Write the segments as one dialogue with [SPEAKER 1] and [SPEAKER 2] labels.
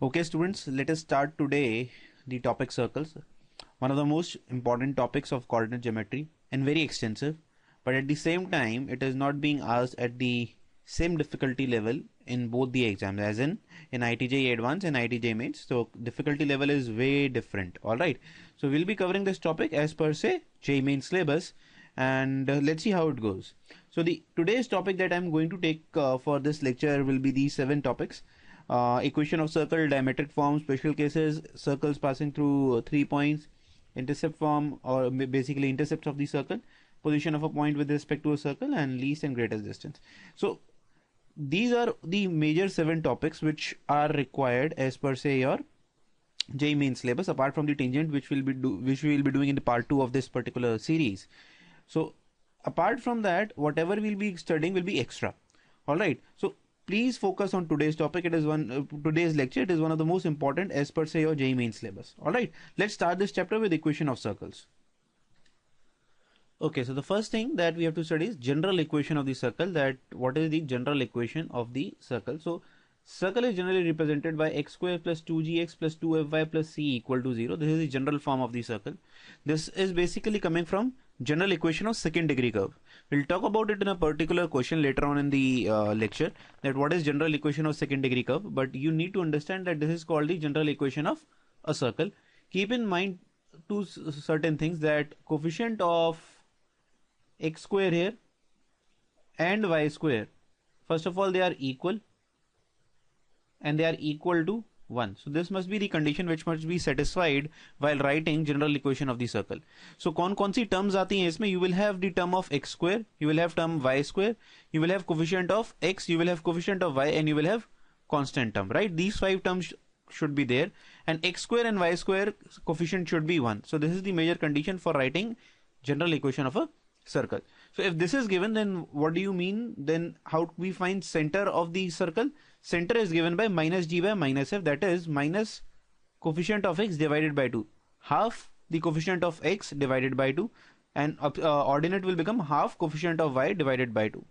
[SPEAKER 1] Okay, students, let us start today the topic circles. One of the most important topics of coordinate geometry and very extensive, but at the same time, it is not being asked at the same difficulty level in both the exams, as in ITJ Advanced and ITJ Mains. So difficulty level is way different. All right. So we'll be covering this topic as per se JEE Mains syllabus, and let's see how it goes. So the today's topic that I'm going to take for this lecture will be these 7 topics. Equation of circle, diametric form, special cases, circles passing through 3 points, intercept form or basically intercepts of the circle, position of a point with respect to a circle, and least and greatest distance. So these are the major 7 topics which are required as per se your JEE Mains syllabus, apart from the tangent which we will be doing in the part 2 of this particular series. So apart from that, whatever we'll be studying will be extra. All right. So please focus on today's topic. It is today's lecture. It is one of the most important as per se your JEE Mains syllabus. All right. Let's start this chapter with equation of circles. Okay, so the first thing that we have to study is general equation of the circle. That what is the general equation of the circle? So circle is generally represented by x square plus 2gx plus 2fy plus c equal to 0. This is the general form of the circle. This is basically coming from general equation of second degree curve. We'll talk about it in a particular question later on in the lecture, that what is general equation of second degree curve, but you need to understand that this is called the general equation of a circle. Keep in mind two certain things, that coefficient of x square here and y square, first of all they are equal and they are equal to 1. So this must be the condition which must be satisfied while writing general equation of the circle. So कौन सी terms आती हैं इसमें? You will have the term of x square, you will have term y square, you will have coefficient of x, you will have coefficient of y, and you will have constant term, right? These 5 terms should be there, and x square and y square coefficient should be 1. So this is the major condition for writing general equation of a circle. So if this is given, then what do you mean? Then how do we find center of the circle? Center is given by minus g by minus f, that is minus coefficient of x divided by 2, half the coefficient of x divided by 2, and ordinate will become half coefficient of y divided by 2.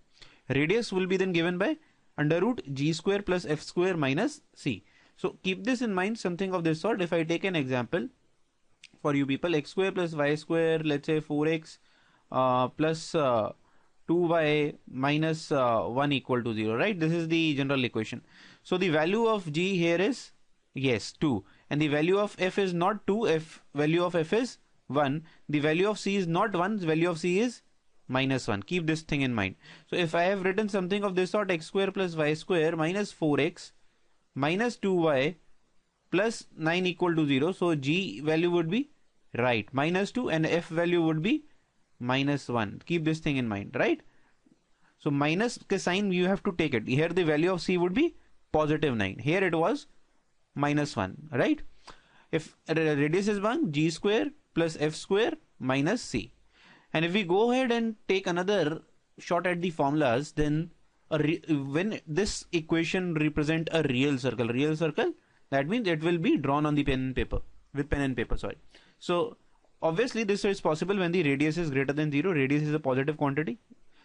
[SPEAKER 1] Radius will be then given by under root g square plus f square minus c. So keep this in mind, something of this sort. If I take an example for you people, x square plus y square, let's say 4x plus 2y minus 1 equal to 0, right? This is the general equation. So the value of g here is, yes, 2, and the value of f is not 2, value of f is 1, the value of c is not 1, the value of c is minus 1. Keep this thing in mind. So if I have written something of this sort, x square plus y square minus 4x minus 2y plus 9 equal to 0, so g value would be right minus 2 and f value would be minus 1. Keep this thing in mind, right? So minus के sign you have to take it. Here the value of c would be positive 9. Here it was minus 1, right? If radius is 1, g square plus f square minus c. And if we go ahead and take another shot at the formulas, then when this equation represent a real circle, that means it will be drawn on the pen and paper, with pen and paper, sorry. So obviously this is possible when the radius is greater than 0. Radius is a positive quantity.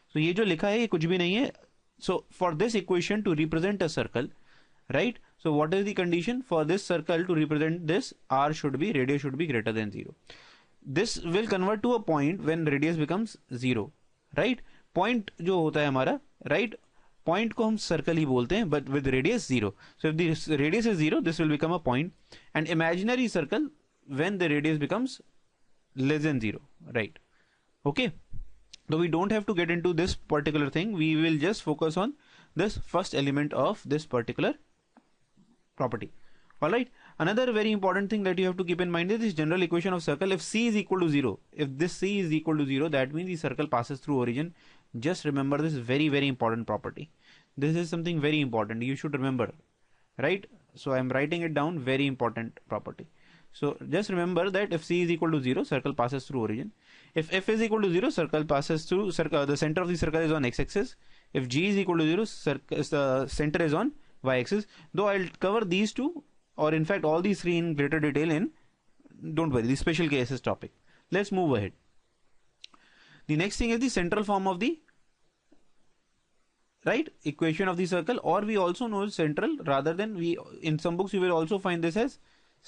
[SPEAKER 1] So ये जो लिखा है ये कुछ भी नहीं है. So for this equation to represent a circle, right? So what is the condition for this circle to represent this? R should be, radius should be greater than 0. This will convert to a point when radius becomes 0, right? Point जो होता है हमारा, right? Point को हम circle ही बोलते हैं, but with radius 0. So if the radius is 0, this will become a point. And imaginary circle when the radius becomes less than 0, right? Okay, so we don't have to get into this particular thing. We will just focus on this first element of this particular property. All right, another very important thing that you have to keep in mind is this general equation of circle. If c is equal to 0, if this c is equal to 0, that means the circle passes through origin. Just remember this very, very important property. This is something very important you should remember, right? So I am writing it down, very important property. So just remember that if c is equal to 0, circle passes through origin. If f is equal to 0, circle passes through the center of the circle is on x-axis. If g is equal to 0, the center is on y-axis. Though I'll cover these two, or in fact all these 3 in greater detail in, don't worry, the special cases topic. Let's move ahead. The next thing is the central form of the right? Equation of the circle, or we also know central, rather than we in some books you will also find this as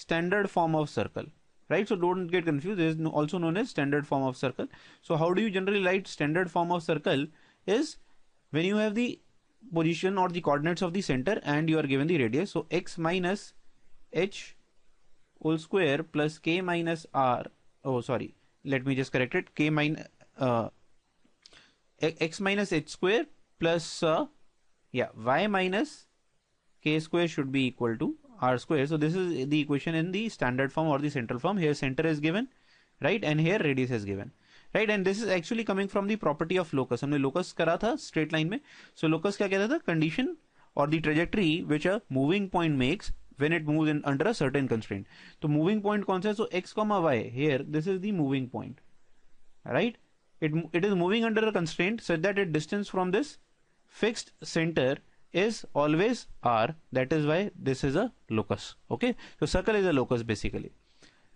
[SPEAKER 1] standard form of circle, right? So don't get confused. This is also known as standard form of circle. So how do you generally write standard form of circle? Is when you have the position or the coordinates of the center and you are given the radius. So x minus h whole square plus k minus r, oh sorry, let me just correct it, k minus x minus h square plus y minus k square should be equal to r square. So this is the equation in the standard form or the central form. Here center is given, right, and here radius is given, right? And this is actually coming from the property of locus. हमने locus करा था straight line में. So locus क्या कहता था? Condition or the trajectory which a moving point makes when it moves in under a certain constraint. तो moving point कौन सा है? So x comma y, here this is the moving point, right? It is moving under a constraint such that its distance from this fixed center is always r. That is why this is a locus. Okay, so circle is a locus basically,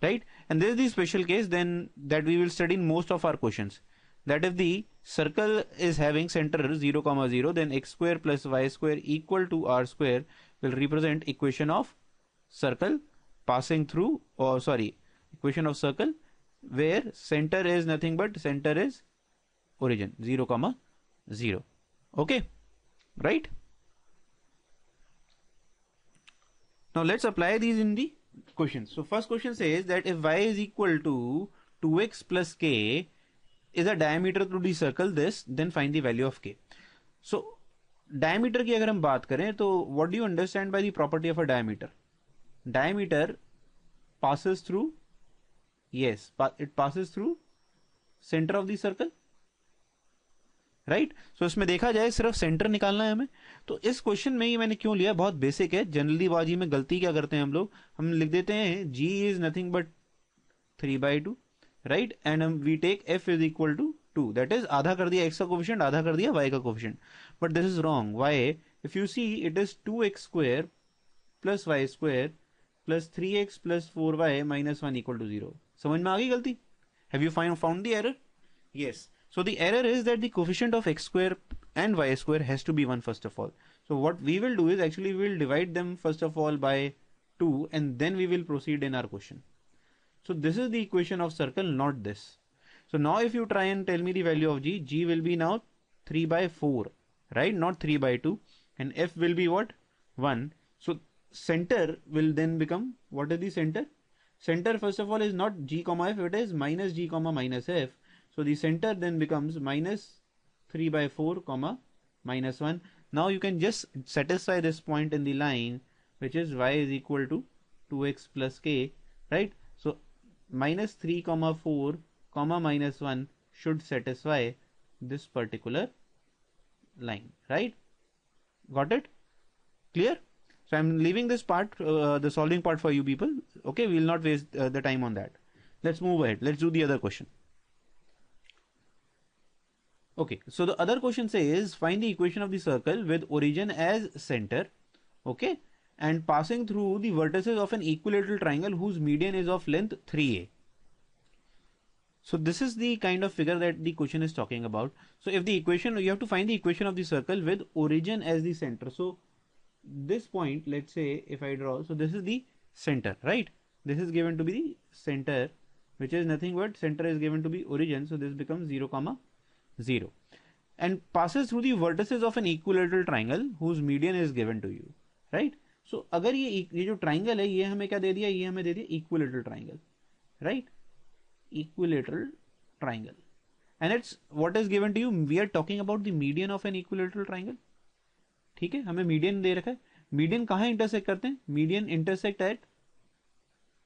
[SPEAKER 1] right? And this is the special case then that we will study in most of our questions, that if the circle is having center 0 comma 0, then x square plus y square equal to r square will represent equation of circle passing through, or sorry, equation of circle where center is nothing but center is origin 0 comma 0. Okay, right? Now let's apply these in the questions. So first question says that if y is equal to 2x plus k is a diameter to the circle this, then find the value of k. So diameter की अगर हम बात करें तो what do you understand by the property of a diameter? Diameter passes through, yes, it passes through center of the circle, right? So इसमें देखा जाए सिर्फ सेंटर निकालना है हमें. तो इस क्वेश्चन में ये मैंने क्यों लिया, बहुत बेसिक है. जनरली बाजी में गलती क्या करते हैं हम लिख देते हैं g is nothing but 3/2, right? And we take f is equal to 2, that is आधा कर दिया x का कोफिशिएंट, आधा कर दिया y का coefficient. But this is wrong. Why? If you see it is 2x square plus y square plus 3x plus 4y minus 1 equal to 0. समझ में आ गई गलती? Have you found the error? Yes. So the error is that the coefficient of x square and y square has to be 1 first of all. So what we will do is actually we will divide them first of all by 2 and then we will proceed in our question. So this is the equation of circle, not this. So now if you try and tell me the value of g will be now 3/4, right? Not 3/2, and f will be what? 1. So center will then become, what is the center? Center first of all is not g comma f, it is minus g comma minus f. So the center then becomes minus 3/4 comma minus 1. Now you can just satisfy this point in the line, which is y is equal to 2x plus k, right? So minus 3 comma 4 comma minus 1 should satisfy this particular line, right? Got it? Clear? So I'm leaving this part, the solving part for you people. Okay, we will not waste the time on that. Let's move ahead. Let's do the other question. Okay, so the other question says find the equation of the circle with origin as center, okay, and passing through the vertices of an equilateral triangle whose median is of length 3a. So this is the kind of figure that the question is talking about. So if the equation, you have to find the equation of the circle with origin as the center. So this point, let's say if I draw, so this is the center, right? This is given to be the center, which is nothing but center is given to be origin. So this becomes 0 comma 0 and passes through the vertices of an equilateral triangle whose median is given to you, right? So अगर ये जो triangle है ये हमें क्या दे दिया, ये हमें दे दिया equilateral triangle, right? Equilateral triangle, and it's what is given to you. We are talking about the median of an equilateral triangle. ठीक है, हमें median दे रखा है. Median कहाँ intersect करते हैं? Median intersect at,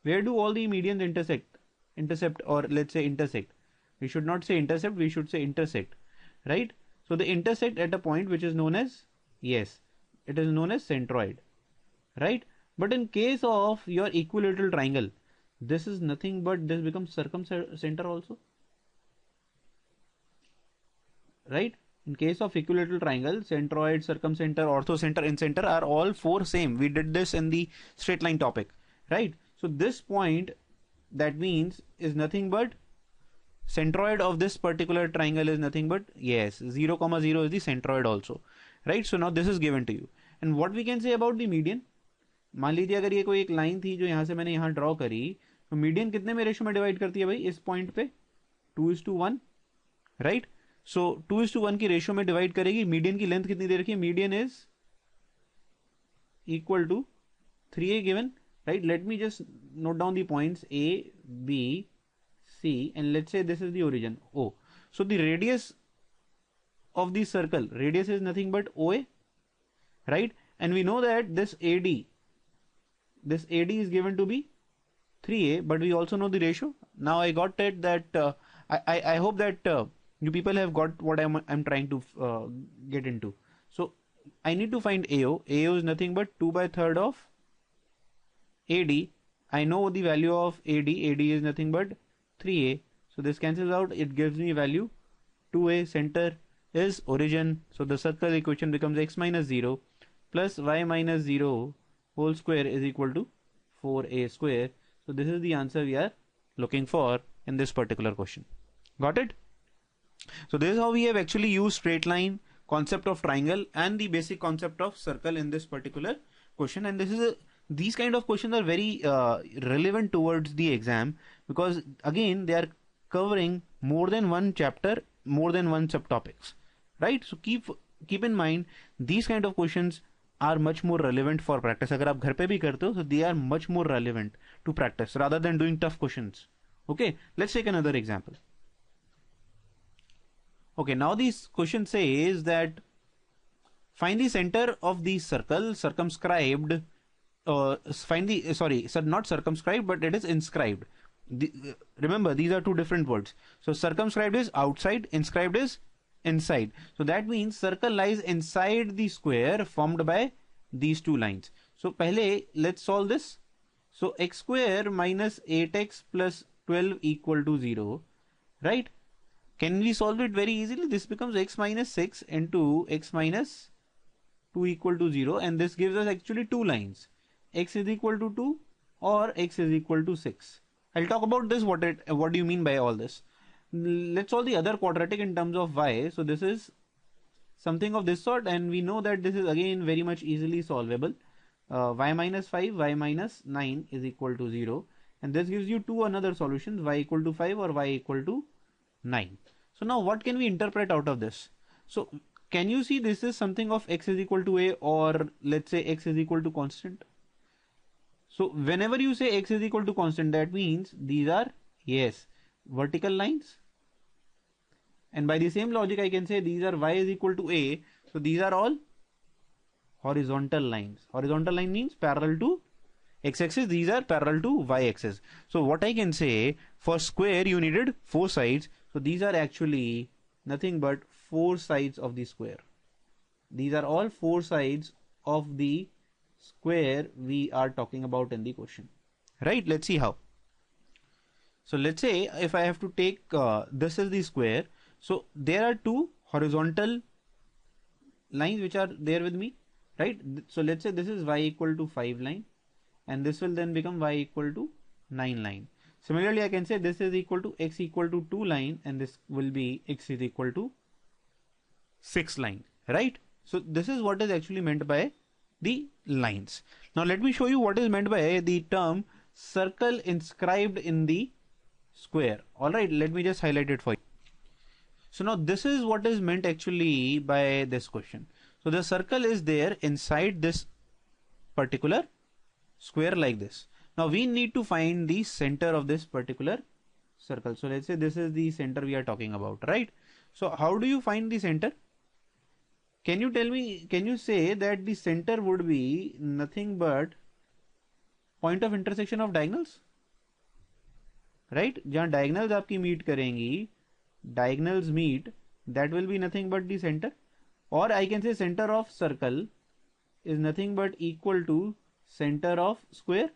[SPEAKER 1] where do all the medians intercept, or let's say intersect. We should not say intercept, we should say intersect, right? So they intersect at a point which is known as, yes, it is known as centroid, right? But in case of your equilateral triangle, this is nothing but this becomes circumcenter also, right? In case of equilateral triangle, centroid, circumcenter, orthocenter, incenter are all four same. We did this in the straight line topic, right? So this point, that means, is nothing but centroid of this particular triangle is nothing but, yes, 0 comma 0 is the centroid also, right. So now this is given to you and what we can say about the median. मान लीजिए अगर ये कोई एक line थी जो यहाँ से मैंने यहाँ ड्रॉ करी, तो मीडियन कितने में रेशो में डिवाइड करती है भाई, इस पॉइंट पे 2:1, राइट. सो 2:1 की रेशो में डिवाइड करेगी. मीडियन की लेंथ कितनी दे रखी है, median is equal to 3a given, right. Let me just note down the points a b c and let's say this is the origin o. So the radius of the circle, radius is nothing but oa, right. And we know that this ad is given to be 3a, but we also know the ratio. Now I got it that I hope that you people have got what I'm trying to get into. So I need to find AO. AO is nothing but 2/3 of AD. I know the value of AD. AD is nothing but 3A. So this cancels out. It gives me value 2A. Center is origin. So the circle equation becomes x minus 0 plus y minus 0 whole square is equal to 4A square. So this is the answer we are looking for in this particular question. Got it? So this is how we have actually used straight line, concept of triangle and the basic concept of circle in this particular question. And this is these kind of questions are very relevant towards the exam, because again they are covering more than one chapter, more than one subtopics, right. So keep in mind these kind of questions are much more relevant for practice. अगर आप घर पे भी करते हो, so they are much more relevant to practice rather than doing tough questions. Okay, let's take another example. Okay, now this question says that find the center of the circle circumscribed. Not circumscribed, but it is inscribed. Remember, these are two different words. So circumscribed is outside, inscribed is inside. So that means circle lies inside the square formed by these two lines. So pehle let's solve this. So x square minus 8x plus 12 equal to 0, right. Can we solve it very easily? This becomes x minus 6 into x minus 2 equal to 0, and this gives us actually two lines, x is equal to 2 or x is equal to 6. I'll talk about this, what do you mean by all this. Let's solve the other quadratic in terms of y. So this is something of this sort, and we know that this is again very much easily solvable. Y minus 5, y minus 9 is equal to 0, and this gives you two another solutions, y equal to 5 or y equal to 9. So now what can we interpret out of this? So can you see this is something of x is equal to a, or let's say x is equal to constant. So whenever you say x is equal to constant, that means these are, yes, vertical lines, and by the same logic I can say these are y is equal to a, so these are all horizontal lines. Horizontal line means parallel to x-axis, these are parallel to y-axis. So what I can say, for square you needed 4 sides, so these are actually nothing but 4 sides of the square. These are all 4 sides of the square we are talking about in the question, right. Let's see how. So let's say if I have to take this is the square, so there are two horizontal lines which are there with me, right. So let's say this is y equal to 5 line, and this will then become y equal to 9 line. Similarly, I can say this is equal to x equal to 2 line, and this will be x is equal to 6 line, right. So this is what is actually meant by the lines. Now let me show you what is meant by the term circle inscribed in the square. All right, let me just highlight it for you. So now this is what is meant actually by this question. So the circle is there inside this particular square like this. Now we need to find the center of this particular circle. So let's say this is the center we are talking about, right. So how do you find the center? Can you tell me, can you say that the center would be nothing but point of intersection of diagonals, right. जहाँ diagonals आपकी meet करेंगी, diagonals meet, that will be nothing but the center. Or I can say center of circle is nothing but equal to center of square,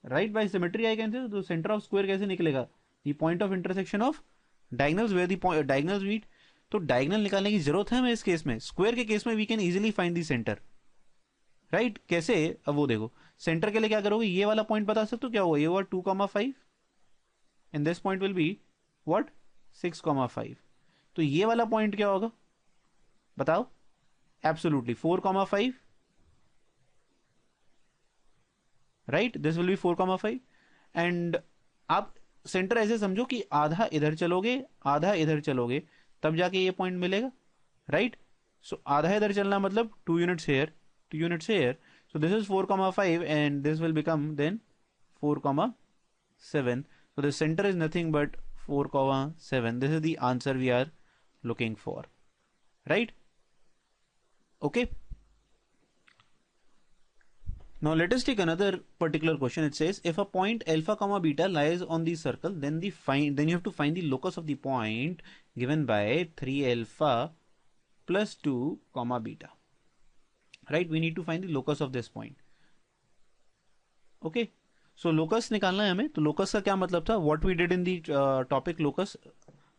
[SPEAKER 1] right. By symmetry I can say, तो center of square कैसे निकलेगा? The point of intersection of diagonals where the diagonals meet. तो diagonal निकालने की जरूरत है हमें इस केस में. स्क्वायर के केस में we can easily find the centre, right. कैसे? अब वो देखो, सेंटर के लिए क्या करोगे, ये वाला पॉइंट बता सकते हो क्या होगा, ये हुआ 2,5 and this point will be what 6,5. तो ये वाला पॉइंट क्या होगा बताओ, Absolutely 4,5, right? This will be 4,5 and आप सेंटर ऐसे समझो कि आधा इधर चलोगे आधा इधर चलोगे तब जाके ये पॉइंट मिलेगा, राइट? सो आधा इधर चलना मतलब 2 units here, 2 units here. So this is 4,5 and this will become then 4,7. So the center is nothing but 4,7. This is the answer we are looking for, right? Okay. Now let us take another particular question. It says if a point alpha comma beta lies on the circle, then you have to find the locus of the point given by 3 alpha plus 2 comma beta. Right? We need to find the locus of this point. Okay. So locus निकालना है हमें. तो locus का क्या मतलब था? What we did in the topic locus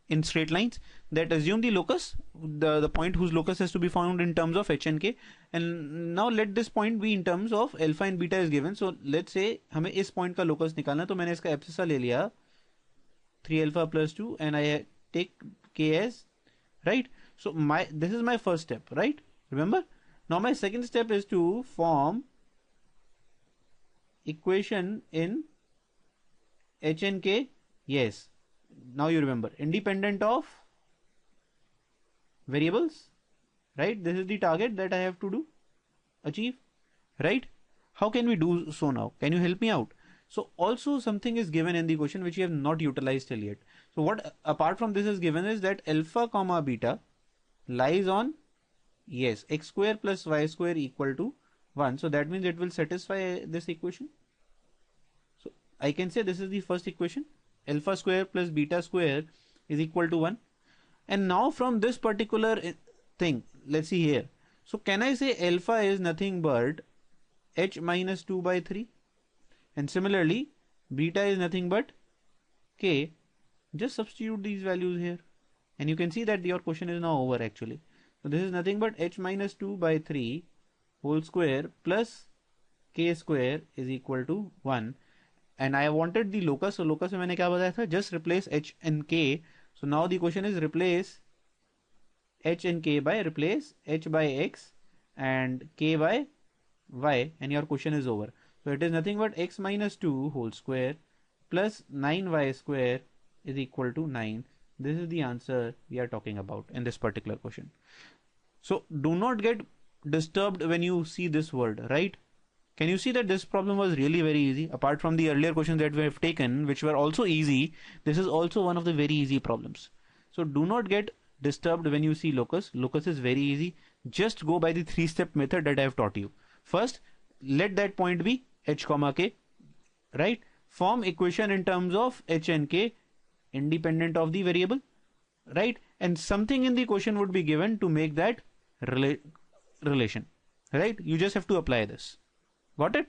[SPEAKER 1] in straight lines, that assume the locus, the point whose locus has to be found in terms of h and k, and now let this point be in terms of alpha and beta is given. So let's say हमें इस point का locus निकालना है, तो मैंने इसका abscissa ले लिया 3 alpha plus 2 and I take k as, right? So this is my first step, right? Remember? Now my second step is to form equation in h and k. Yes. Now you remember, independent of variables, right? This is the target that I have to achieve, right? How can we do so now? Can you help me out? So also something is given in the question which we have not utilized till yet. So what apart from this is given is that alpha comma beta lies on, yes, x square plus y square equal to 1. So that means it will satisfy this equation. So I can say this is the first equation. Alpha square plus beta square is equal to 1. And now from this particular thing, let's see here. So can I say alpha is nothing but h minus 2 by 3? And similarly, beta is nothing but k. Just substitute these values here. And you can see that your question is now over actually. So this is nothing but h minus 2 by 3 whole square plus k square is equal to 1. And I wanted the locus. So locus में मैंने क्या बताया था? Just replace h and k. So now the question is replace h and k by replace h by x and k by y, and your question is over. So it is nothing but x minus 2 whole square plus 9y square is equal to 9. This is the answer we are talking about in this particular question. So do not get disturbed when you see this word, right? Can you see that this problem was really very easy? Apart from the earlier questions that we have taken, which were also easy, this is also one of the very easy problems. So do not get disturbed when you see locus. Locus is very easy. Just go by the 3-step method that I have taught you. First, let that point be h comma k, right? Form equation in terms of h and k independent of the variable, right? And something in the question would be given to make that relation, right? You just have to apply this. Got it?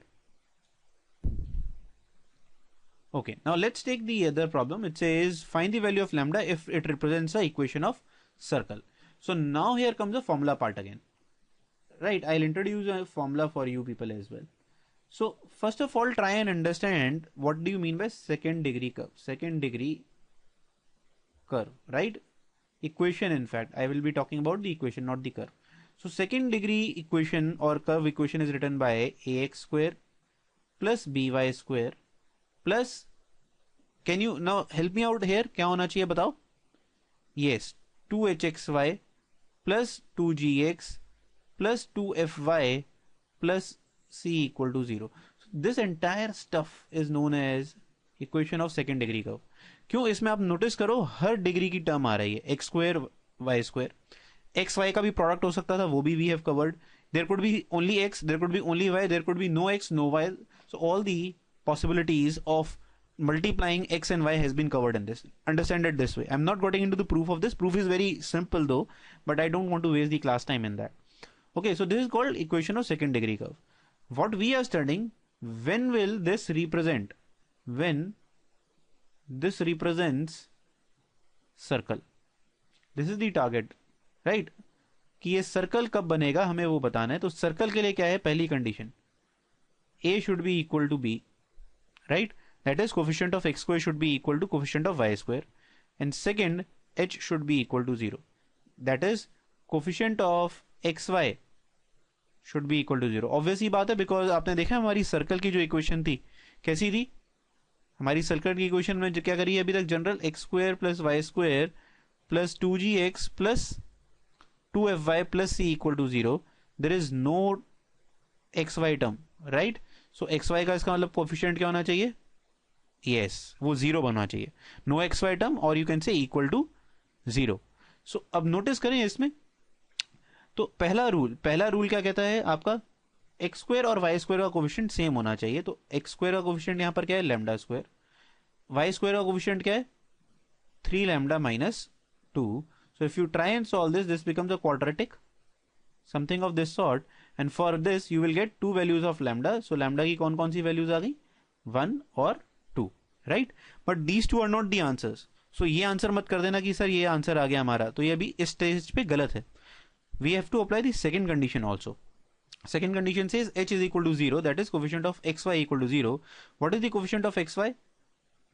[SPEAKER 1] Okay, now let's take the other problem. It says find the value of lambda if it represents the equation of circle. So now here comes the formula part again, right? I'll introduce a formula for you people as well. So first of all, try and understand what do you mean by second degree curve. Second degree curve, right? Equation, in fact, I will be talking about the equation, not the curve. So second degree equation or curve equation is written by ax square plus by square plus, can you now help me out here? क्या होना चाहिए बताओ? Yes, 2hxy plus 2gx plus 2fy plus c equal to 0. So this entire stuff is known as equation of second degree curve. क्यों? इसमें आप notice करो हर degree की term आ रही है, x square y square. X y का भी product हो सकता था, वो भी we have covered. There could be only x, there could be only y, there could be no x no y. So all the possibilities of multiplying x and y has been covered in this. Understand it this way. I'm not getting into the proof of this. Proof is very simple though, but I don't want to waste the class time in that. Okay, so this is called equation of second degree curve. What we are studying, when will this represent? When this represents circle. This is the target. Right कि ये circle कब बनेगा हमें वो बताना है. तो circle के लिए क्या है? पहली condition, a should be equal to b, right? That is coefficient of x square should be equal to coefficient of y square. And second, h should be equal to 0. That is coefficient of x y should be equal to 0। Obvious ही बात है, because आपने देखा हमारी circle की जो equation थी कैसी थी, हमारी सर्कल की इक्वेशन में क्या करी है अभी तक, general x square plus y square plus 2gx plus 2fy plus c equal to 0, there is no x y term, right. So x y का इसका मतलब कोफिशिएंट क्या होना चाहिए, यस वो 0 बनना चाहिए, नो एक्स वाई टर्म, और you can say equal to 0। So अब नोटिस करें इसमें, तो पहला रूल क्या कहता है आपका, एक्स स्क्वायर और वाई स्क्वायर का कोफिशिएंट सेम होना चाहिए। तो एक्स स्क्वायर का कोफिशिएंट यहां पर क्या है, लैम्डा स्क्वायर, वाई स्क्वायर का कोफिशिएंट क्या है, 3 lambda minus 2। So if you try and solve this becomes a quadratic, something of this sort, and for this you will get 2 values of lambda. So lambda की कौन कौन सी values आ गई, 1 और 2, right. But these two are not the answers. So ये answer मत कर देना कि सर ये आंसर आ गया हमारा, तो ये अभी इस स्टेज पे गलत है। We have to apply the second condition also. Second condition says h is equal to 0, that is coefficient of xy equal to 0. What is the coefficient of xy?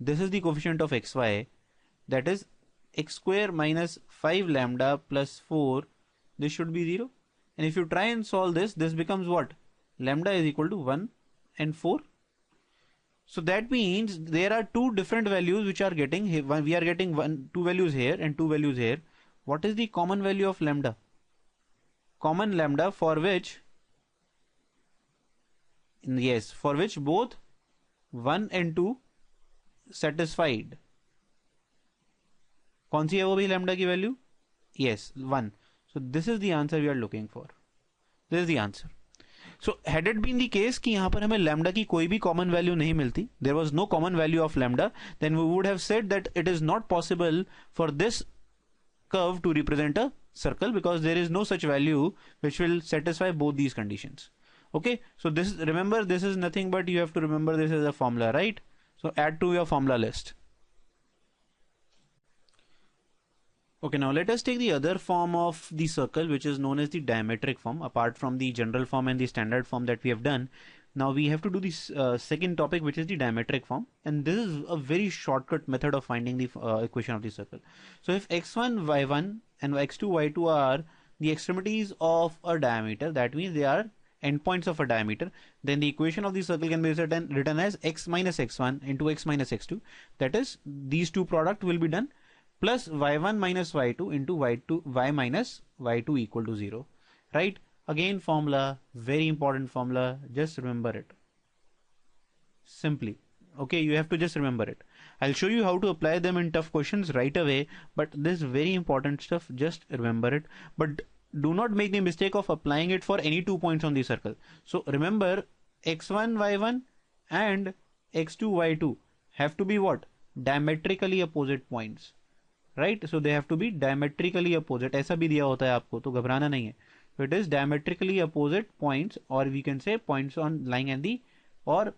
[SPEAKER 1] This is the coefficient of xy, that is x square minus 5 lambda plus 4. This should be 0. And if you try and solve this, this becomes what? Lambda is equal to 1 and 4. So that means there are two different values which are getting, we are getting two values here and two values here. What is the common value of lambda? Common lambda for which, yes, for which both 1 and 2 satisfied. कौन सी है वो भी lambda की value, yes 1. So this is the answer we are looking for. This is the answer. So had it been the case कि यहाँ पर हमें lambda की कोई भी कॉमन वैल्यू नहीं मिलती, there was no common value of lambda, then we would have said that it is not possible for this curve to represent a circle, because there is no such value which will satisfy both these conditions. Okay, so this, remember, this is nothing but you have to remember this as a formula, right? So add to your formula list. Okay, now let us take the other form of the circle, which is known as the diametric form. Apart from the general form and the standard form that we have done, now we have to do this second topic, which is the diametric form, and this is a very shortcut method of finding the equation of the circle. So if x1 y1 and x2 y2 are the extremities of a diameter, that means they are endpoints of a diameter, then the equation of the circle can be written as x minus x1 into x minus x2, that is these two product will be done, plus y1 minus y2 into y minus y2 equal to 0, right? Again formula, very important formula, just remember it simply. Okay, you have to just remember it. I'll show you how to apply them in tough questions right away, but this very important stuff, just remember it. But do not make the mistake of applying it for any 2 points on the circle. So remember, x1 y1 and x2 y2 have to be what, diametrically opposite points, right? So they have to be diametrically opposite. ऐसा भी दिया होता है आपको, तो घबराना नहीं है. So it is diametrically opposite points, or we can say points on lying at the or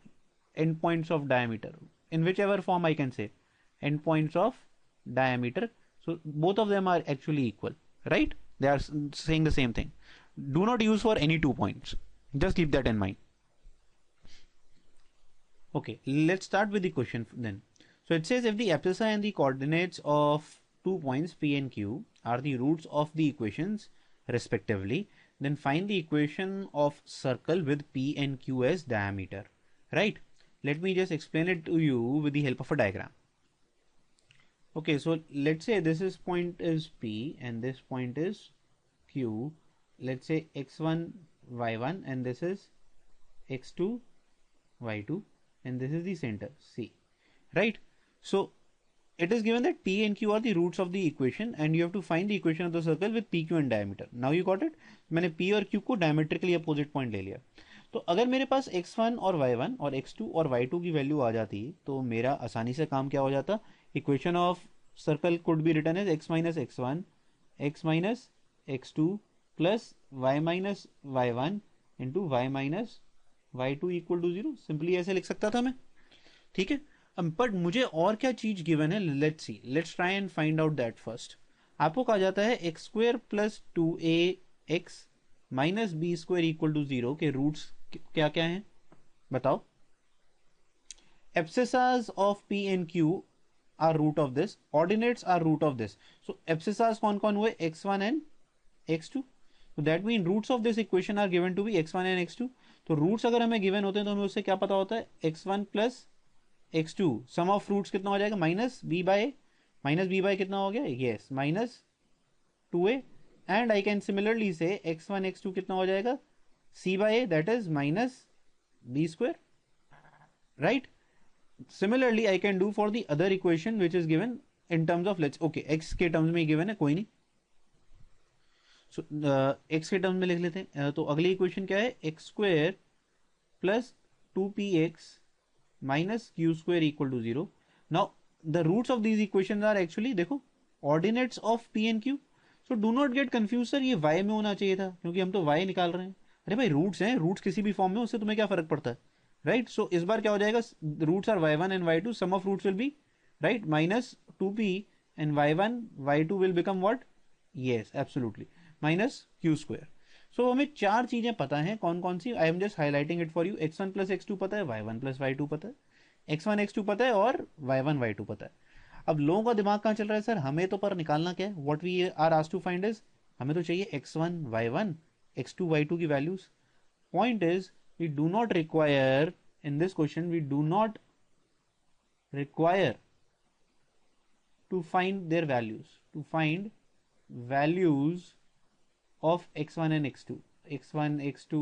[SPEAKER 1] endpoints of diameter, in whichever form I can say, endpoints of diameter. So both of them are actually equal, right? They are saying the same thing. Do not use for any 2 points. Just keep that in mind. Okay, let's start with the question then. So it says if the abscissa and the coordinates of 2 points P and Q are the roots of the equations respectively, then find the equation of circle with P and Q as diameter, right? Let me just explain it to you with the help of a diagram. Okay, so let's say this is point is P and this point is Q. Let's say x1 y1 and this is x2 y2 and this is the center C, right? So it is given that P and Q are the roots of the equation and you have to find the equation of the circle with PQ and diameter. Now you got it? मैंने P और Q को diametrically opposite point ले लिया. तो अगर मेरे पास x1 और y1 और x2 और y2 की वैल्यू आ जाती तो मेरा आसानी से काम क्या हो जाता, equation of circle could be written as x minus x1 x minus x2 plus y minus y1 into y minus y2 equal to 0. Simply ऐसे लिख सकता था मैं, ठीक है. बट मुझे और क्या चीज गिवन है, let's see, let's try and find out that first. आपको कहा जाता है x square plus 2ax minus b square equal to 0 के रूट्स क्या क्या हैं बताओ. Abscissas of p and q are root of this, ordinates are root of this. So abscissas कौन कौन हुए, x1 एंड x2. तो that mean roots of this equation are given to be x1 and x2. तो roots अगर हमें given होते हैं तो हमें उससे क्या पता होता है, x1 plus x2, some of roots कितना हो जाएगा, माइनस बी बाय कितना हो गया, yes minus 2a. And I can similarly say x1 x2 कितना हो जाएगा, c by a, that is minus b square, right. Similarly I can do for the other equation which is given in terms of, let's okay x के terms में given है, कोई नहीं. So x के terms में लिख लेते हैं. तो अगली इक्वेशन क्या है, x square plus 2px minus q square equal to 0. Now the roots of these equation are actually, देखो, ordinates of p and q. So do not get confuse, sir ये y में होना चाहिए था क्योंकि हम तो y निकाल रहे हैं. अरे भाई रूट्स हैं, रूट्स किसी भी फॉर्म में, उससे तुम्हें क्या फर्क पड़ता है, राइट. सो इस बार क्या हो जाएगा, roots are y1 and y2, sum of roots will be, right, minus 2p and y1 y2 will become what, yes absolutely minus q square. So हमें चार चीजें पता हैं, कौन कौन सी, I am just highlighting it for you. x1 plus x2 पता है, y1 प्लस y2 पता है, x1 x2 पता है और y1 y2 पता है. अब लोगों का दिमाग कहाँ चल रहा है, सर हमें तो पर निकालना क्या है, what we are asked to find is, हमें तो चाहिए x1 y1 x2 y2 की values. Point is we do not require, in this question we do not require to find their values, to find values of x1 and x2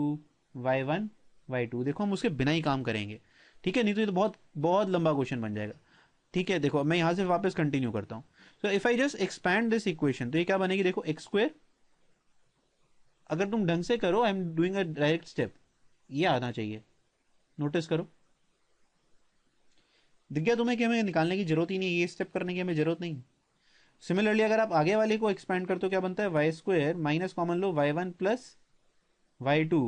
[SPEAKER 1] y1 y2. देखो हम उसके बिना ही काम करेंगे, ठीक है, नहीं तो ये तो बहुत बहुत लंबा क्वेश्चन बन जाएगा. ठीक है, देखो मैं यहां से वापस कंटिन्यू करता हूं. So if I just expand this equation तो ये क्या बनेगी, देखो x स्क्वायर, अगर तुम ढंग से करो, I am doing a direct step, ये आना चाहिए, नोटिस करो, दिख गया तुम्हें कि हमें निकालने की जरूरत ही नहीं, ये स्टेप करने की हमें जरूरत नहीं. सिमिलरली अगर आप आगे वाले को एक्सपैंड करते हो क्या बनता है, वाई स्क्वायर माइनस कॉमन लो y1 plus y2,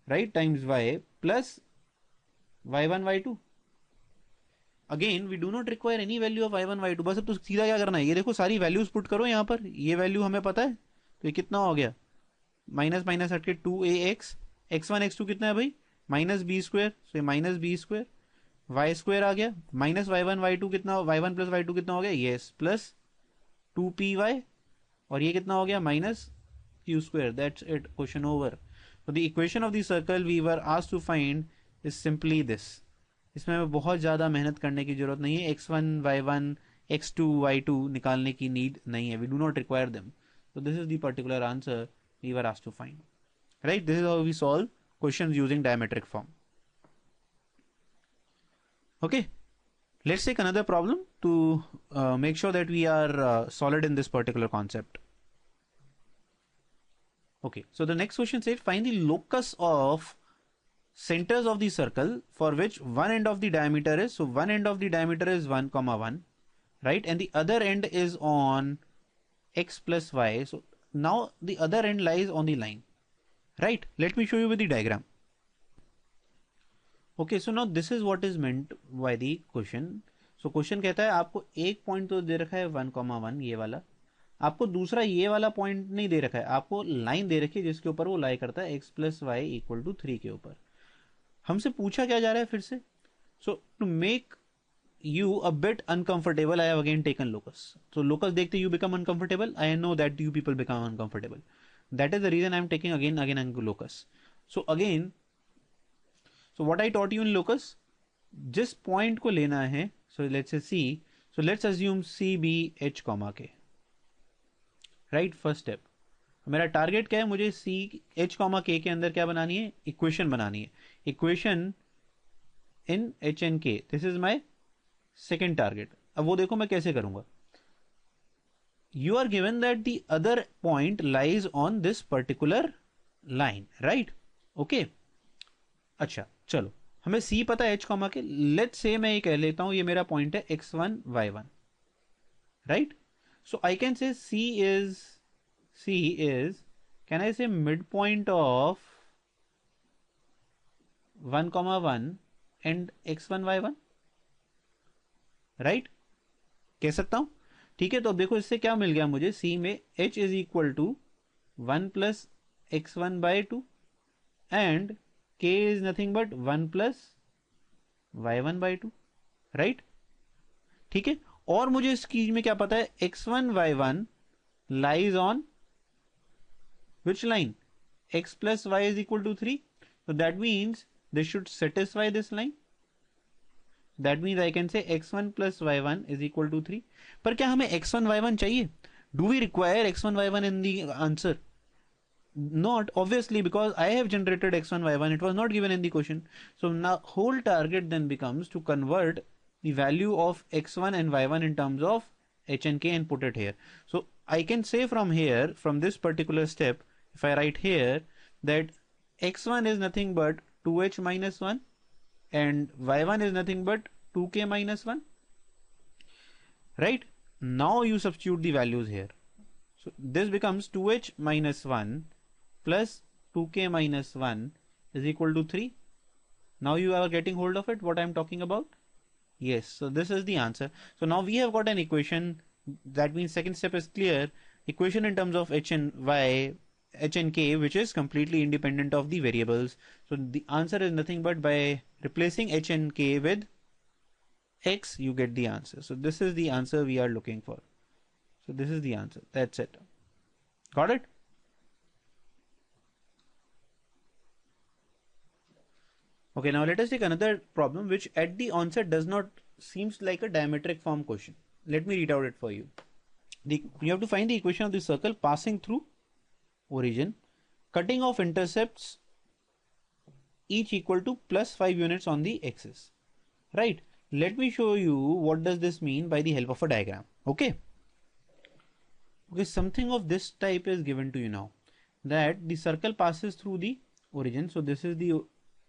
[SPEAKER 1] right, times y plus y1 y2. Again we do not require any value of y1 y2. बस अब तो सीधा क्या करना है, ये देखो सारी वैल्यूज पुट करो यहाँ पर, ये वैल्यू हमें पता है तो ये कितना हो गया, माइनस माइनस हटके 2ax, x1 x2 कितना है भाई, minus b square, so minus b square, y square आ गया, माइनस वाई1 वाई2 कितना, वाई1 प्लस वाई2 कितना हो गया, यस प्लस 2py, और ये कितना हो गया, minus q square. That's it, question over. So the equation of the circle we were asked to find is simply this. इसमें हमें बहुत ज़्यादा मेहनत करने की जरूरत नहीं है, x1 y1 x2 y2 निकालने की नीड नहीं है, we do not require them. So this is the particular answer we were asked to find. Right? This is how we solve questions using diametric form. Okay, let's take another problem to make sure that we are solid in this particular concept. Okay, so the next question says find the locus of centers of the circle for which one end of the diameter is, so one end of the diameter is 1 comma 1, right, and the other end is on x plus y. So now the other end lies on the line, right. Let me show you with the diagram. Okay, so now this is what is meant by the question. So question कहता है आपको एक point तो दे रखा है 1,1 ये वाला, आपको दूसरा ये वाला पॉइंट नहीं दे रखा है, आपको लाइन दे रखी है जिसके ऊपर वो लाई करता है x plus y equal to 3 के ऊपर. हमसे पूछा क्या जा रहा है फिर से, so to make you a bit uncomfortable, I have again taken locus. So locus देखते you become uncomfortable. I know that you people become uncomfortable. That is the reason I am taking again locus. So again, so what I taught you in locus, जिस point को लेना है, so let's say C. So let's assume C be H comma K. Right, first step. मेरा target क्या है, मुझे C H comma K के अंदर क्या बनानी है, इक्वेशन बनानी है, equation in H and K. This is my second target. अब वो देखो मैं कैसे करूंगा. You are given that the other point lies on this particular line, right. Okay, अच्छा चलो हमें सी पता है एच कॉमा के, लेट्स से मैं ये कह लेता हूं ये मेरा पॉइंट है x1 y1, right. So I can से सी इज कैन आई से mid point of 1,1 and x1 y1, right, कह सकता हूं. ठीक है, तो अब देखो इससे क्या मिल गया मुझे, C में H is equal to 1 plus x1 by 2 and K is nothing but 1 plus y1 by 2, right. ठीक है, और मुझे इस चीज में क्या पता है, x1 y1 lies on which line, x plus y is equal to 3. So that means this should satisfy this line. That means I can say x1 plus y1 is equal to 3. पर क्या हमें x1 y1 चाहिए? Do we require x1 y1 in the answer? Not obviously, because I have generated x1 y1. It was not given in the question. So now whole target then becomes to convert the value of x1 and y1 in terms of h and k and put it here. So I can say from here, from this particular step, if I write here that x1 is nothing but 2h minus 1 and y1 is nothing but 2k minus 1. Right? Now you substitute the values here. So this becomes 2h minus 1 plus 2k minus 1 is equal to 3. Now you are getting hold of it, what I am talking about? Yes, so this is the answer. So now we have got an equation. That means second step is clear. Equation in terms of h and y, h and k, which is completely independent of the variables. So the answer is nothing but by replacing h and k with x, you get the answer. So this is the answer we are looking for. So this is the answer. That's it. Got it? Okay, now let us take another problem which at the onset does not seems like a diametric form question. Let me read out it for you. You have to find the equation of the circle passing through origin, cutting off intercepts each equal to plus 5 units on the axis. Right? Let me show you what does this mean by the help of a diagram. Okay. Okay, something of this type is given to you now, that the circle passes through the origin. So this is the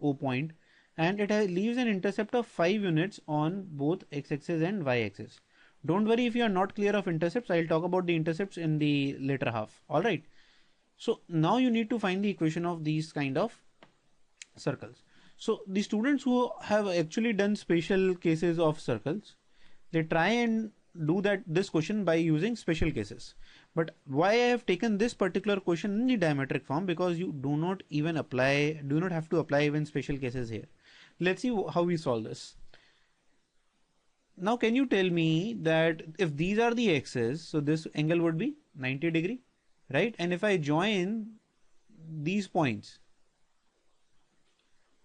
[SPEAKER 1] O point, and it leaves an intercept of 5 units on both x-axis and y-axis. Don't worry if you are not clear of intercepts. I'll talk about the intercepts in the later half. All right. So now you need to find the equation of these kind of circles. So the students who have actually done special cases of circles, they try and do this question by using special cases. But why I have taken this particular question in the diametric form, because you do not have to apply even special cases here. Let's see how we solve this. Now can you tell me that if these are the axes, so this angle would be 90 degree, right? And if I join these points,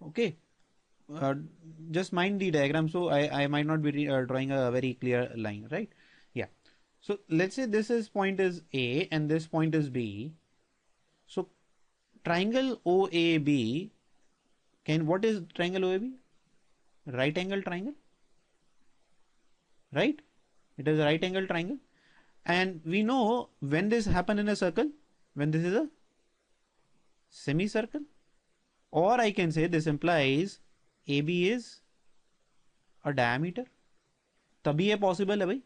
[SPEAKER 1] okay, just mind the diagram, so I might not be drawing a very clear line, right? Yeah. So let's say this point is A and this point is B. So triangle OAB, what is triangle OAB? Right angle triangle, right? It is a right angle triangle. And we know when this happen in a circle, when this is a semicircle, or I can say this implies AB is a diameter. तभी ये possible है भाई,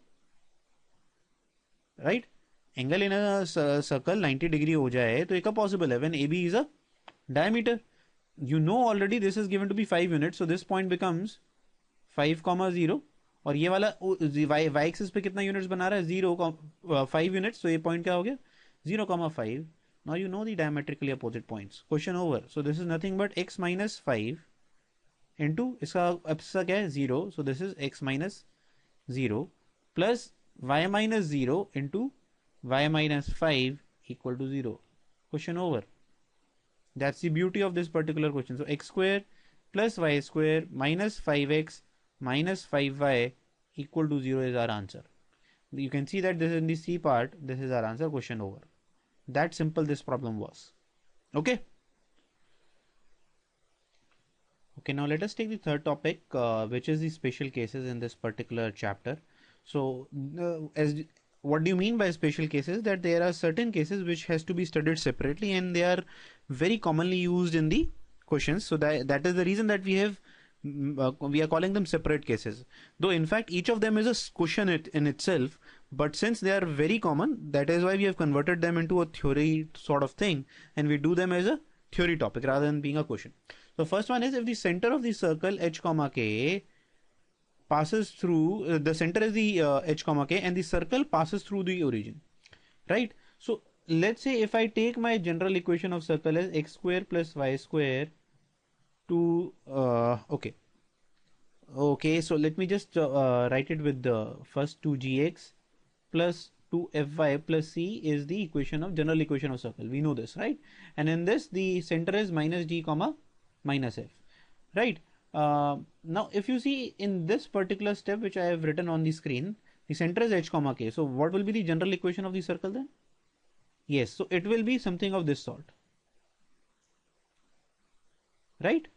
[SPEAKER 1] right? Angle in a circle 90 degree हो जाए तो ये कब possible है? When AB is a diameter. You know already this is given to be 5 units, so this point becomes 5,0, और ये वाला y axis पे कितना units बना रहा है? 5 units. So ये point क्या हो गया? 0,5. Now you know the diametrically opposite points. Question over. So this is nothing but x minus 5 into इसका क्या है? 0. So this is x minus 0 plus y minus 0 into y minus 5 equal to 0. Question over. That's the beauty of this particular question. So x square plus y square minus 5x minus 5y equal to 0 is our answer. You can see that this is in the C part. This is our answer. Question over. That simple this problem was. Okay. Okay, now let us take the third topic, which is the special cases in this particular chapter. So what do you mean by special cases? That there are certain cases which has to be studied separately, and they are very commonly used in the questions. So that is the reason that we are calling them separate cases. Though in fact each of them is a question in itself, but since they are very common, that is why we have converted them into a theory sort of thing, and we do them as a theory topic rather than being a question. So first one is, if the center of the circle h comma k passes through, the center is the h comma k and the circle passes through the origin, right? So let's say if I take my general equation of circle as x square plus y square to okay, so let me just write it with the first 2gx plus 2fy plus c is the equation of general equation of circle. We know this, right? And in this, the center is minus d comma minus f, right? Now, if you see in this particular step, which I have written on the screen, the center is h comma k. So what will be the general equation of the circle then? Yes, so it will be something of this sort, right?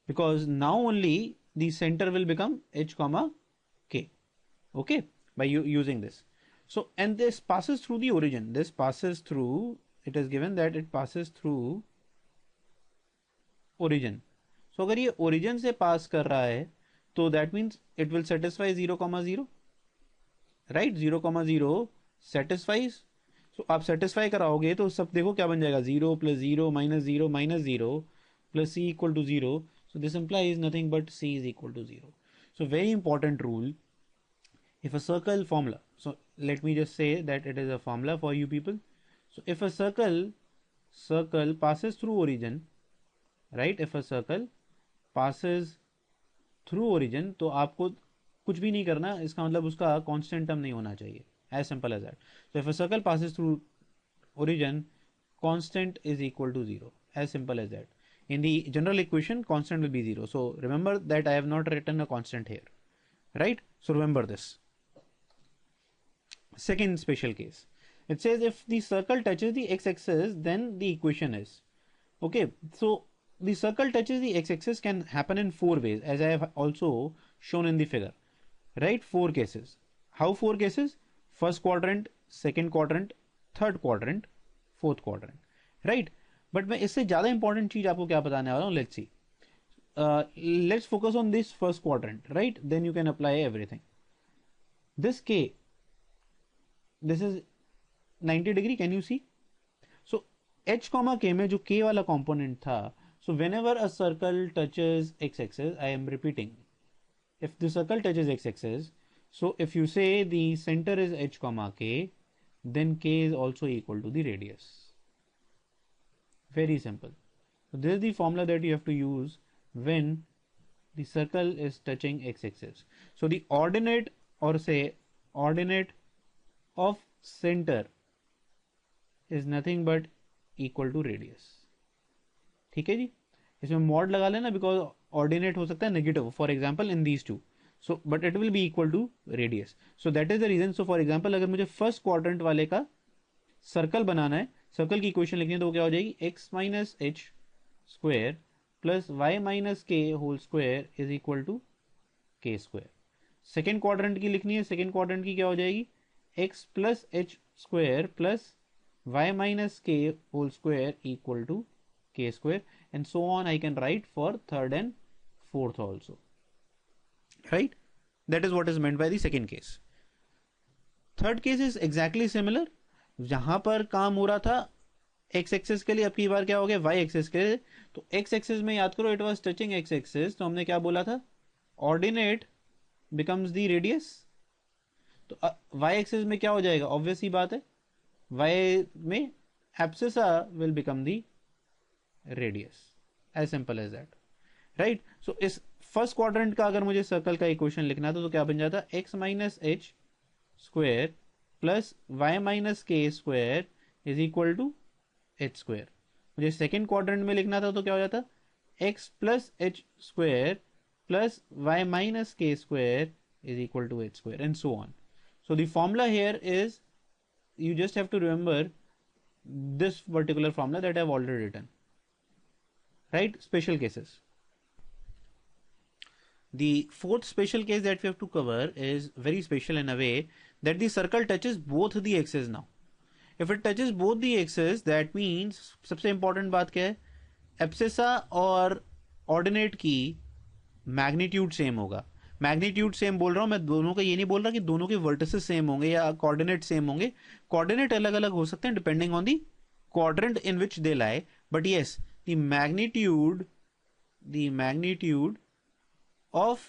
[SPEAKER 1] Because now only the center will become h comma k, okay, by using this. So, and this passes through the origin. This passes through, it is given that it passes through origin. So अगर ये origin से pass कर रहा है, तो that means it will satisfy 0, 0, right? 0, 0 satisfies. So आप satisfy कराओगे तो सब देखो क्या बन जाएगा, 0 plus 0 minus 0 minus 0 plus c equal to 0. So this implies nothing but c is equal to 0. So very important rule. If a circle formula, so let me just say that it is a formula for you people. So if a circle passes through origin, right? If a circle passes through origin, तो आपको कुछ भी नहीं करना, इसका मतलब उसका constant term नहीं होना चाहिए. As simple as that. So if a circle passes through origin, constant is equal to 0. As simple as that. In the general equation, constant will be 0. So remember that I have not written a constant here, right? So remember this. Second special case, it says if the circle touches the x-axis, then the equation is, okay. So the circle touches the x-axis can happen in 4 ways, as I have also shown in the figure, right? 4 cases. How 4 cases? First quadrant, second quadrant, third quadrant, fourth quadrant, right? But मैं इससे ज़्यादा important चीज़ आपको क्या बताने वाला हूँ, let's see. Let's focus on this first quadrant, right? Then you can apply everything. This K, this is 90 degree, can you see? So h comma k में जो k वाला component था, so whenever a circle touches x-axis, I am repeating, if the circle touches x-axis, so if you say the center is h comma k, then k is also equal to the radius. Very simple. So this is the formula that you have to use when the circle is touching x-axis. So the ordinate, or say ordinate of center is nothing but equal to radius. ठीक है जी, इसमें mod लगा लेना, because ordinate हो सकता है negative, for example in these two. So but it will be equal to radius. So that is the reason. So for example, अगर मुझे first quadrant वाले का सर्कल बनाना है, सर्कल की इक्वेशन लिखनी है, तो वो क्या हो जाएगी, x minus h square plus y minus k whole square is equal to k square. Second quadrant की लिखनी है, सेकेंड क्वाड्रेंट की क्या हो जाएगी, x plus h square plus y minus k whole square equal to k square, and so on I can write for third and fourth also, right? That is what is meant by the second case. Third case is exactly similar. जहां पर काम हो रहा था x axis के लिए, अब की बार क्या हो गया y एक्सिस के लिए. तो x एक्सिस में याद करो, it was touching x axis, तो हमने क्या बोला था, ऑर्डिनेट बिकम्स द रेडियस. तो y एक्सिस में क्या हो जाएगा, ऑब्वियस ही बात है, y में abscissa will become the radius. As simple as that, right? So इस फर्स्ट क्वाड्रेंट का अगर मुझे सर्कल का इक्वेशन लिखना था, तो क्या बन जाता, x minus h square plus y minus k square is equal to h square. मुझे सेकेंड क्वाड्रेंट में लिखना था, तो क्या हो जाता, x plus h square plus y minus k square is equal to h square, and so on. So the formula here is, you just have to remember this particular formula that I have already written, right? Special cases. The fourth special case that we have to cover is very special in a way that the circle touches both the axes now. If it touches both the axes, that means सबसे important बात क्या है, abscissa और ordinate की magnitude same होगा. Magnitude same बोल रहा हूं मैं, दोनों का ये नहीं बोल रहा कि दोनों के वर्टिसेस सेम होंगे या कोऑर्डिनेट सेम होंगे. कोऑर्डिनेट अलग अलग हो सकते हैं depending on the quadrant in which they lie, but yes, the magnitude of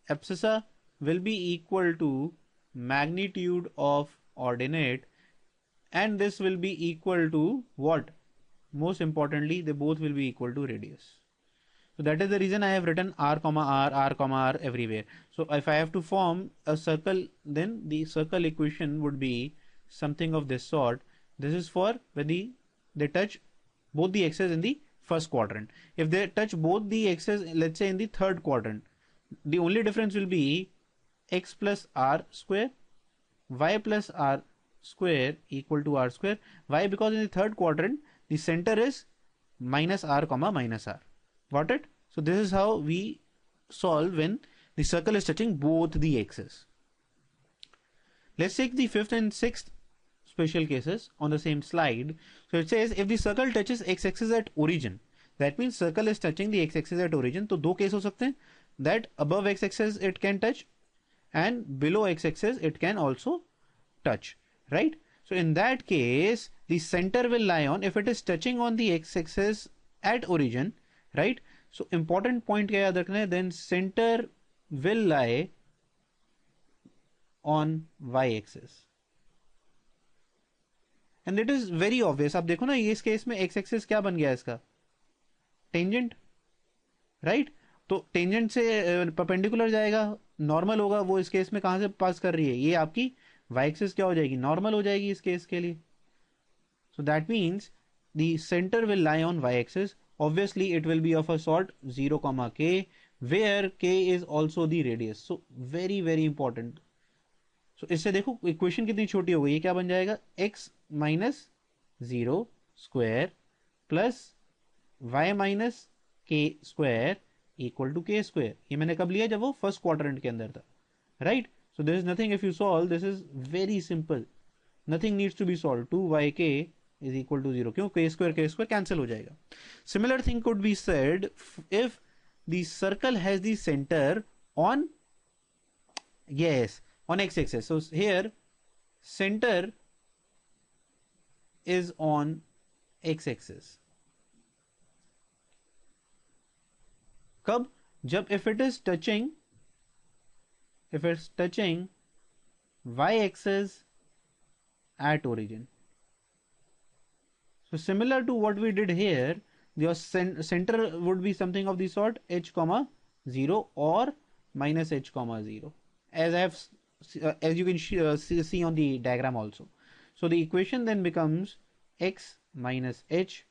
[SPEAKER 1] abscissa will be equal to magnitude of ordinate, and this will be equal to what? Most importantly, they both will be equal to radius. So that is the reason I have written r comma r comma r everywhere. So if I have to form a circle, then the circle equation would be something of this sort. This is for when they touch both the x's in the first quadrant. If they touch both the x's, let's say in the third quadrant, the only difference will be x plus r square, y plus r square equal to r square. Why? Because in the third quadrant the center is minus r comma minus r. Got it? So this is how we solve when the circle is touching both the x's. Let's take the fifth and sixth special cases on the same slide. So it says if the circle touches x-axis at origin, that means circle is touching the x-axis at origin. तो दो case हो सकते हैं, that above x-axis it can touch and below x-axis it can also touch, right? So in that case the center will lie on, if it is touching on the x-axis at origin, right? So important point क्या याद रखना है, then center will lie on y-axis. And it is very obvious. आप देखो ना, ये इस case में x एक्सिस क्या बन गया इसका, टेंजेंट, राइट? तो टेंजेंट से परपेंडिकुलर जाएगा, नॉर्मल होगा, वो इस केस में कहां से पास कर रही है, ये आपकी y एक्सिस क्या हो जाएगी, नॉर्मल हो जाएगी इस केस के लिए. सो that means the centre will lie on y axis. Obviously it will be of a sort 0 comma k, where k is also the radius. So very very important. So इससे देखो equation कितनी छोटी हो गई, ये क्या बन जाएगा, x minus 0 square plus y minus k square equal to k square. ये मैंने कब लिया, जब वो फर्स्ट क्वाड्रेंट के अंदर था, right? So this is nothing, if you solve this is very simple, nothing needs to be solve. 2yk is equal to 0. क्यों, k square cancel हो जाएगा. Similar thing could be said if the circle has the center on, yes, on x-axis. So here center is on x-axis. कब, जब if it's touching y-axis at origin. So similar to what we did here, your center would be something of the sort h comma 0 or minus h comma 0, as I have as you can see on the diagram also. So the equation then becomes x minus h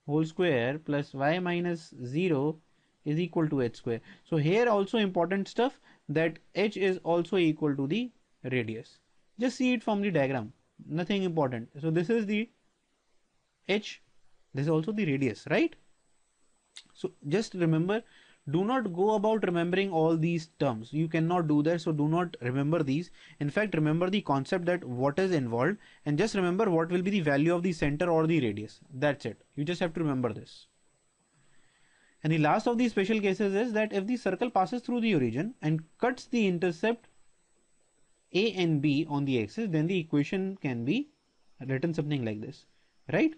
[SPEAKER 1] whole square plus y minus 0 is equal to h square. So here also important stuff, that h is also equal to the radius. Just see it from the diagram, nothing important. So this is the h, this is also the radius, right? So just remember, do not go about remembering all these terms, you cannot do that. So do not remember these. In fact, remember the concept that what is involved, and just remember what will be the value of the center or the radius. That's it, you just have to remember this. And the last of these special cases is that if the circle passes through the origin and cuts the intercept a and b on the axis, then the equation can be written something like this, right?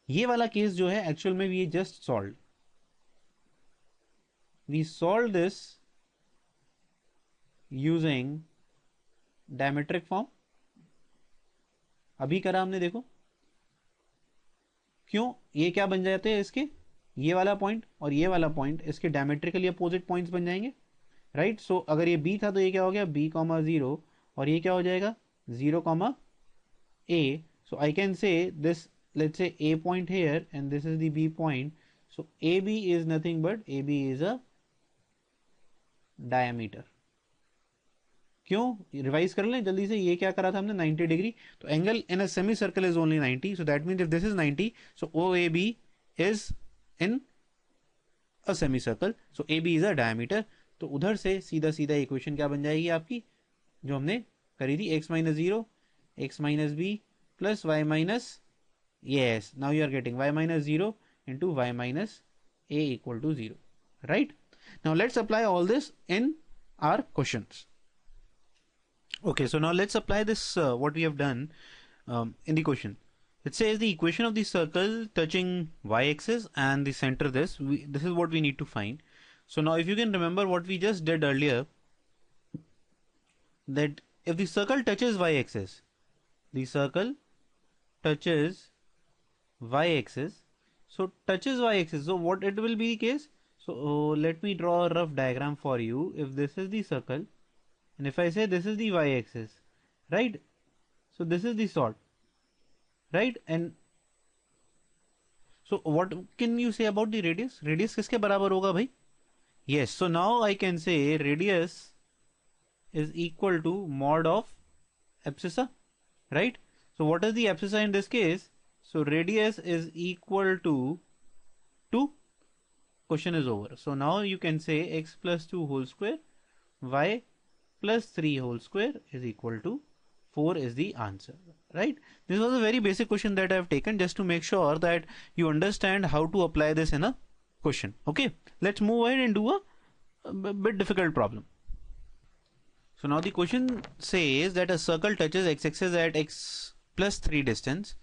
[SPEAKER 1] ये वाला case जो है actual में we just solved. We solved this using diametric form. अभी करा हमने, देखो क्यों, ये क्या बन जाते हैं इसके, ये वाला पॉइंट और ये वाला पॉइंट इसके डायमेट्रिकली अपोजिट पॉइंट्स बन जाएंगे, राइट? सो अगर ये b था तो ये क्या हो गया, b कॉमा 0, और ये क्या हो जाएगा 0 comma a. So I can say this, let's say a point here and this is the b point. So AB is nothing but AB is a diameter. क्यों, रिवाइज कर लें जल्दी से, ये क्या करा था हमने 90 डिग्री, तो angle in a semi circle is only 90. So that means if this is 90, so OAB is in a semi circle, so AB is a diameter. तो उधर से सीधा सीधा इक्वेशन क्या बन जाएगी आपकी, जो हमने करी थी, x minus 0 x minus b plus y minus, yes, now you are getting y minus 0 into y minus a equal to 0, right? Now let's apply all this in our questions. Okay, so now let's apply this what we have done in the question. It says the equation of the circle touching y-axis and the center this is what we need to find. So now if you can remember what we just did earlier, that if the circle touches y-axis, the circle touches y-axis, So touches y-axis. So what it will be the case? So let me draw a rough diagram for you. If this is the circle, and if I say this is the y-axis, right? So this is the sort, right? And so what can you say about the radius? Radius किसके बराबर होगा भाई? Yes. So now I can say radius is equal to mod of abscissa, right? So what is the abscissa in this case? So radius is equal to 2. Question is over. So now you can say x plus 2 whole square, y plus 3 whole square is equal to 4 is the answer, right? This was a very basic question that I have taken just to make sure that you understand how to apply this in a question. Okay, let's move ahead and do a bit difficult problem. So now the question says that a circle touches x-axis at x plus 3 distance,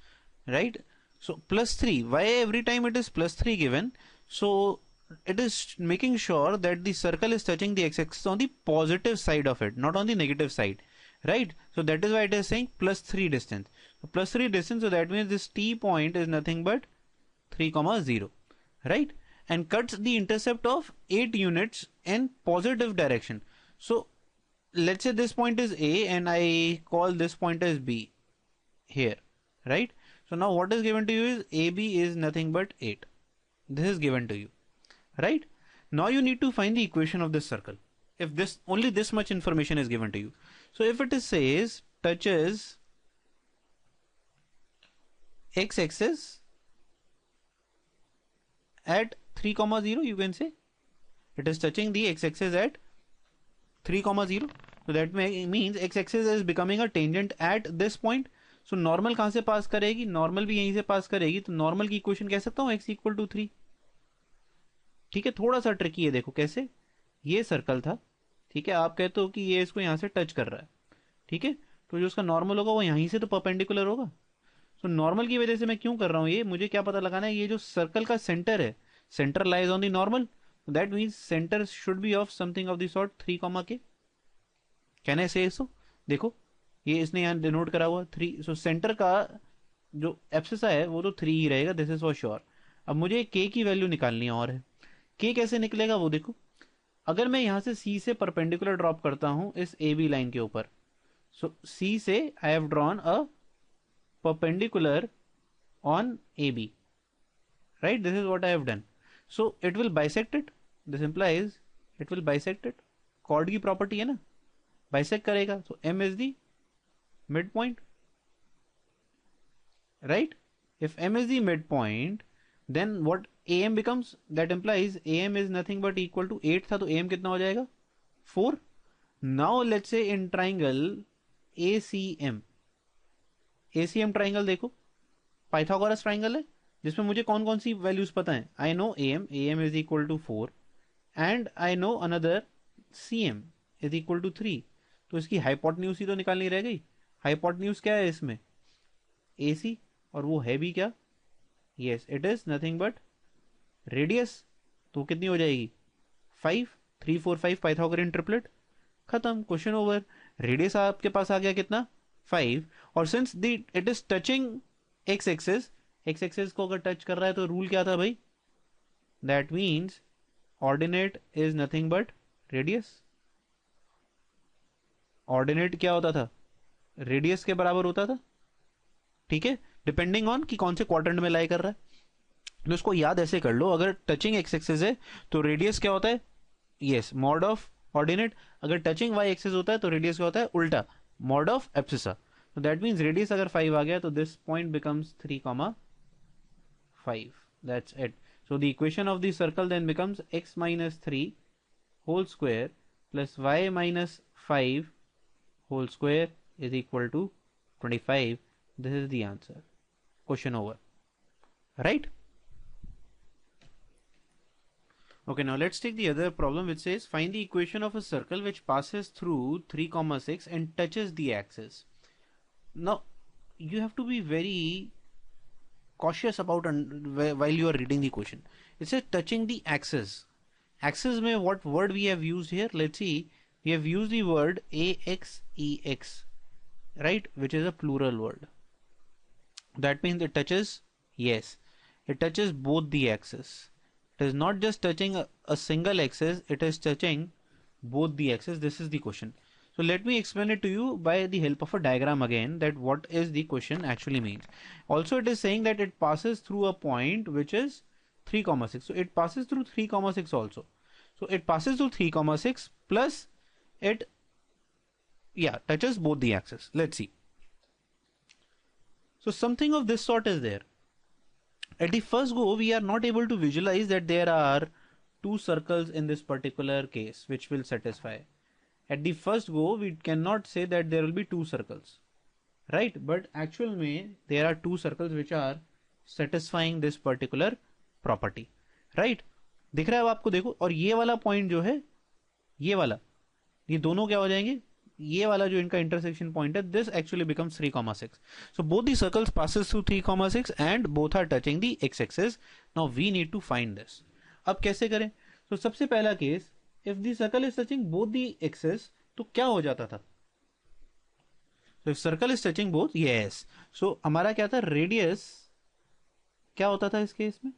[SPEAKER 1] right? So plus 3, why every time it is plus 3 given? So it is making sure that the circle is touching the x-axis on the positive side of it, not on the negative side, right? So that is why it is saying plus 3 distance. So plus 3 distance, so that means this t point is nothing but 3, 0, right? And cuts the intercept of 8 units in positive direction. So let's say this point is A and I call this point as B here, right? So now what is given to you is AB is nothing but 8. This is given to you, right? Now you need to find the equation of this circle. If this only this much information is given to you. So if it is says touches x-axis at 3, 0, you can say it is touching the x-axis at 3, 0. So that means x-axis is becoming a tangent at this point. So normal कहाँ से पास करेगी? Normal भी यहीं से पास करेगी. तो normal की equation कह सकता हूँ x इक्वल टू 3. ठीक है, थोड़ा सा ट्रिकी है. देखो कैसे, ये सर्कल था, ठीक है, आप कहते हो कि ये इसको यहाँ से टच कर रहा है, ठीक है, तो जो उसका नॉर्मल होगा वो यहीं से तो परपेंडिकुलर होगा. सो नॉर्मल की वजह से मैं क्यों कर रहा हूँ ये, मुझे क्या पता लगाना है, ये जो सर्कल का सेंटर है, centre lies on the normal, that means centre should be of something of the sort 3, के. कैन आई से सो? देखो ये इसने यहाँ डिनोट करा हुआ 3. सो सेंटर का जो एब्सिसा है वो तो 3 ही रहेगा, दिस इज फॉर श्योर. अब मुझे k की वैल्यू निकालनी है, और है k कैसे निकलेगा वो देखो. अगर मैं यहाँ से c से परपेंडिकुलर ड्रॉप करता हूँ इस AB लाइन के ऊपर, सो c से I have drawn a perpendicular on AB, right? This is what I have done. So it will bisect it. This implies it will bisect it. Chord की property है ना, bisect करेगा. So M is the midpoint, right? If M is the midpoint, then what AM becomes? That implies AM is nothing but equal to 8 था, तो AM कितना हो जाएगा? 4. Now let's say in triangle ACM, ACM triangle देखो, Pythagoras triangle है जिसमें मुझे कौन कौन सी वैल्यूज पता है. I know AM is equal to 4 and I know another CM is equal to 3. तो इसकी हाइपोटेन्यूज ही तो निकालनी रह गई. हाइपोटेन्यूज क्या है इसमें? AC, और वो है भी क्या? Yes, it is nothing but radius. तो कितनी हो जाएगी? 5, 3, 4, 5, पाइथागोरियन ट्रिपलेट. खत्म, क्वेश्चन ओवर. रेडियस आपके पास आ गया कितना? 5. और since the it is touching x axis, x axis को अगर टच कर रहा है तो रूल क्या था भाई? That means ordinate is nothing but radius. Ordinate क्या होता था? रेडियस के बराबर होता था, ठीक है, डिपेंडिंग ऑन कि कौन से क्वाड्रेंट में लाई कर रहा है. तो इसको याद ऐसे कर लो, अगर टचिंग एक्स एक्सिस है तो रेडियस क्या होता है? Yes, mod of ordinate. अगर टचिंग वाई एक्सिस होता है तो रेडियस क्या होता है? उल्टा, mod of abscissa. So that means radius अगर 5 आ गया तो this point becomes 3, 5. That's it. So the equation of the circle then becomes x minus 3 whole square plus y minus 5 whole square is equal to 25. This is the answer. Question over. Right? Okay, now let's take the other problem which says find the equation of a circle which passes through 3, 6 and touches the axis. Now you have to be very cautious about while you are reading the question. It says touching the axis. Axis में what word we have used here? Let's see. We have used the word AXEX, right? Which is a plural word. That means it touches. Yes. it touches both the axes. It is not just touching a single axis, it is touching both the axes. This is the question. So let me explain it to you by the help of a diagram again, that what is the question actually means. Also it is saying that it passes through a point which is 3, 6. So it passes through 3, 6 also. So it passes through 3, 6 plus it, yeah, touches both the axes. Let's see. So something of this sort is there. At the first go, we are not able to visualize that there are two circles in this particular case which will satisfy. At the first go, we cannot say that there will be two circles, right? But actual में there are two circles which are satisfying this particular property, right? दिख रहा है आपको, देखो, और ये वाला point जो है, ये वाला, ये दोनों क्या हो जाएंगे, ये वाला जो इनका इंटरसेक्शन पॉइंट है, this actually becomes 3, 6. So both the circles passes through 3, 6 and both are touching the x axis. Now we need to find this. अब कैसे करें? तो सबसे पहला case, if the circle is touching both the axis, तो क्या हो जाता था? So if circle is touching both, yes. So हमारा क्या था, रेडियस क्या होता था इस केस में?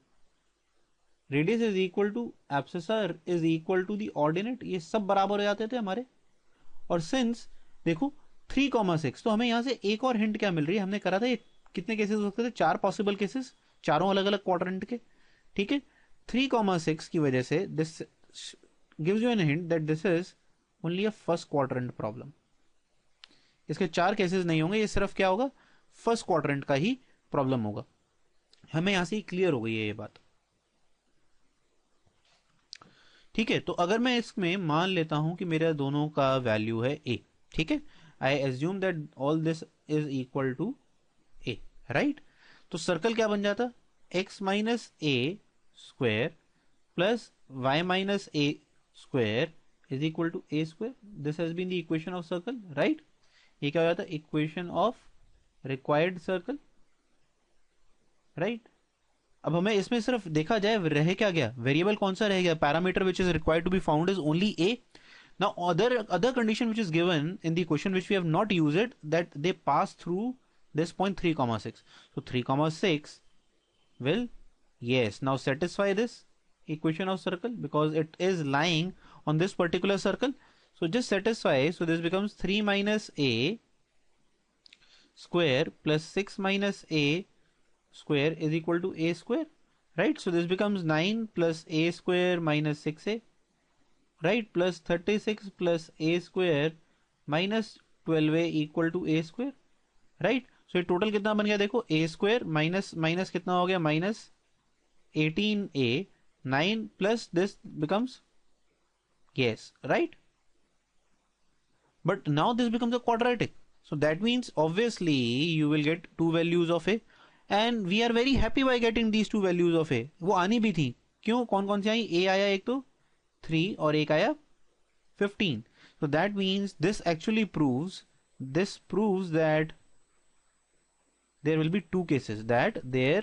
[SPEAKER 1] Radius is equal to abscissa is equal to the ordinate. ये सब बराबर हो जाते थे हमारे. और सिंस देखो 3, 6, तो हमें यहां से एक और हिंट क्या मिल रही है? हमने करा था ये कितने केसेस हो सकते थे? 4 पॉसिबल केसेस, चारों अलग अलग क्वाड्रेंट के. ठीक है, 3, 6 की वजह से this gives you an hint that this is only a first quadrant problem. इसके 4 केसेस नहीं होंगे, ये सिर्फ क्या होगा, फर्स्ट क्वाड्रेंट का ही प्रॉब्लम होगा. हमें यहां से क्लियर हो गई है ये बात. ठीक है, तो अगर मैं इसमें मान लेता हूं कि मेरे दोनों का वैल्यू है a, ठीक है, I assume that all this is equal to a, right? तो सर्कल क्या बन जाता, x minus a square plus y minus a square is equal to a square. This has been the equation of circle, right? ये क्या हो जाता, equation of required circle, right? अब हमें इसमें सिर्फ देखा जाए रह क्या गया, वेरिएबल कौन सा रह गया, parameter which is required to be found is only a. Now other condition which is given in the question which we have not used it, that they pass through this point 3, 6. So 3, 6 will, yes, now satisfy this equation of circle because it is lying on this particular circle. So just satisfy. So this becomes 3 minus a square plus 6 minus a square is equal to a square, right? So this becomes 9 plus a square minus 6a, right? Plus 36 plus a square minus 12a equal to a square, right? So ये total कितना बन गया देखो, a square minus minus कितना हो गया, minus 18a, 9 plus this becomes, yes, right? But now this becomes a quadratic. So that means obviously you will get two values of a. And we are very happy by getting these two values of a. वो आनी भी थी, क्यों, कौन कौन सी आई? a आया एक तो 3 और एक आया 15. So that means this actually proves that there will be two cases, that there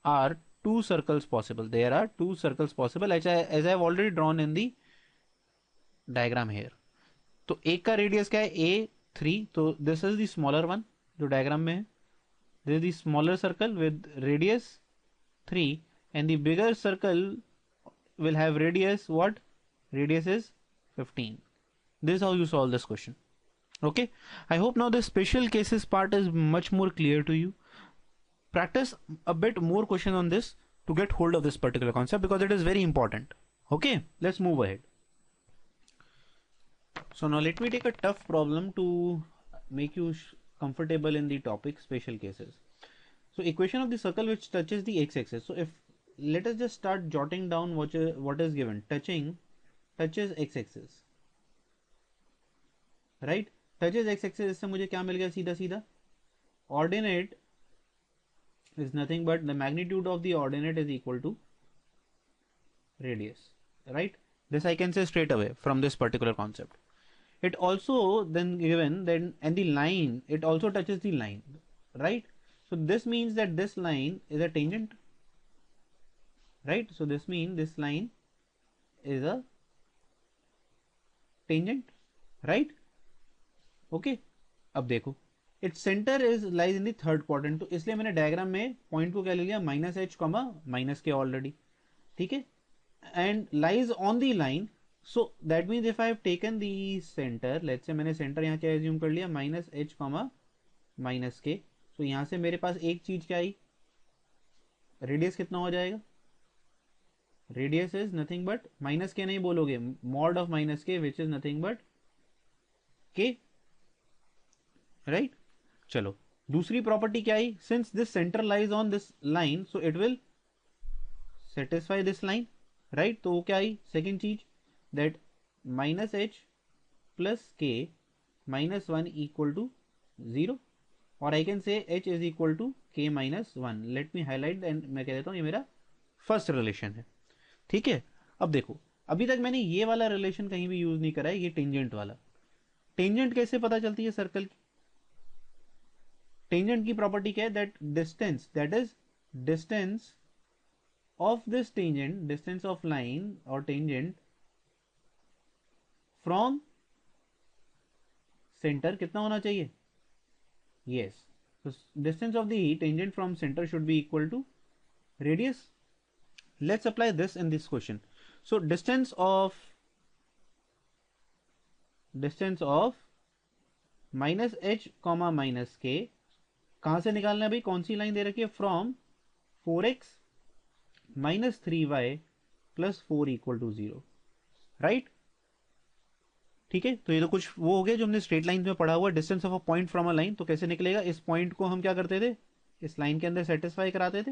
[SPEAKER 1] are two circles possible. There are two circles possible as I have already drawn in the diagram here. तो एक का radius क्या है, a3, तो this is the smaller one जो diagram में है. This is the smaller circle with radius 3 and the bigger circle will have radius what? Radius is 15. This is how you solve this question. Okay, I hope now the special cases part is much more clear to you. Practice a bit more question on this to get hold of this particular concept because it is very important. Okay, let's move ahead. So now let me take a tough problem to make you comfortable in the topic special cases. So equation of the circle which touches the x-axis. So if let us just start jotting down what is given. touches x-axis, right? touches x-axis, इससे मुझे क्या मिल गया सीधा सीधा, ordinate is nothing but the magnitude of the ordinate is equal to radius, right? This I can say straight away from this particular concept. It also then given then, and the line, it also touches the line, right? So this means that this line is a tangent, right? So this means this line is a tangent, right? Okay, अब देखो its centre is lies in the third quadrant, तो इसलिए मैंने diagram में point को क्या ले लिया, माइनस एच कॉमा माइनस के ऑलरेडी, ठीक है, and lies on the line. So that means if I have taken the centre, let's say मैंने सेंटर यहाँ क्या एज्यूम कर लिया, माइनस एच कॉमा माइनस के. सो यहाँ से मेरे पास एक चीज क्या आई, रेडियस कितना हो जाएगा, radius is nothing but, minus k नहीं बोलोगे, mod of minus k which is nothing but k, right. चलो दूसरी प्रॉपर्टी क्या आई, since this centre lies on this line so it will satisfy this line, right. तो वो क्या आई सेकेंड चीज, that minus h plus k minus one equal to zero, और I can say h is equal to k minus one. Let me highlight and मैं कह देता हूं ये मेरा फर्स्ट रिलेशन है, ठीक है. अब देखो अभी तक मैंने ये वाला रिलेशन कहीं भी यूज नहीं करा है, ये टेंजेंट वाला. टेंजेंट कैसे पता चलती है सर्कल की, टेंजेंट की प्रॉपर्टी क्या है, that distance, that is distance of this tangent, distance of line और टेंजेंट फ्रॉम सेंटर कितना होना चाहिए, yes, so distance of the tangent from center should be equal to radius. Let's apply this in this question. So distance of minus h comma minus k कहां से निकालना है भाई, कौन सी लाइन दे रखी है, from 4x minus 3y plus 4 equal to 0, right. ठीक है, तो ये तो कुछ वो हो गया जो हमने स्ट्रेट लाइन में पढ़ा हुआ, distance of a point from a line. तो कैसे निकलेगा, इस पॉइंट को हम क्या करते थे, इस लाइन के अंदर सेटिस्फाई कराते थे,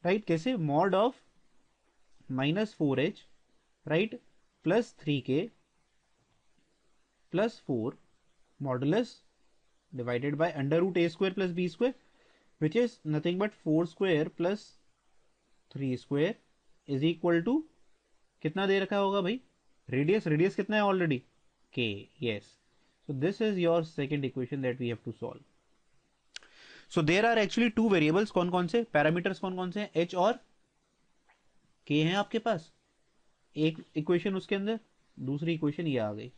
[SPEAKER 1] राइट. कैसे, mod of minus 4h, right, plus 3k plus 4 modulus divided by under root a square plus b square which is nothing but 4 square plus 3 square is equal to कितना दे रखा होगा भाई, रेडियस, रेडियस कितना है already, k, yes. So this is your second equation that we have to solve. So there are actually two variables, कौन कौन से पैरामीटर्स, कौन कौन से h और k हैं आपके पास, एक इक्वेशन उसके अंदर, दूसरी इक्वेशन ये आ गई,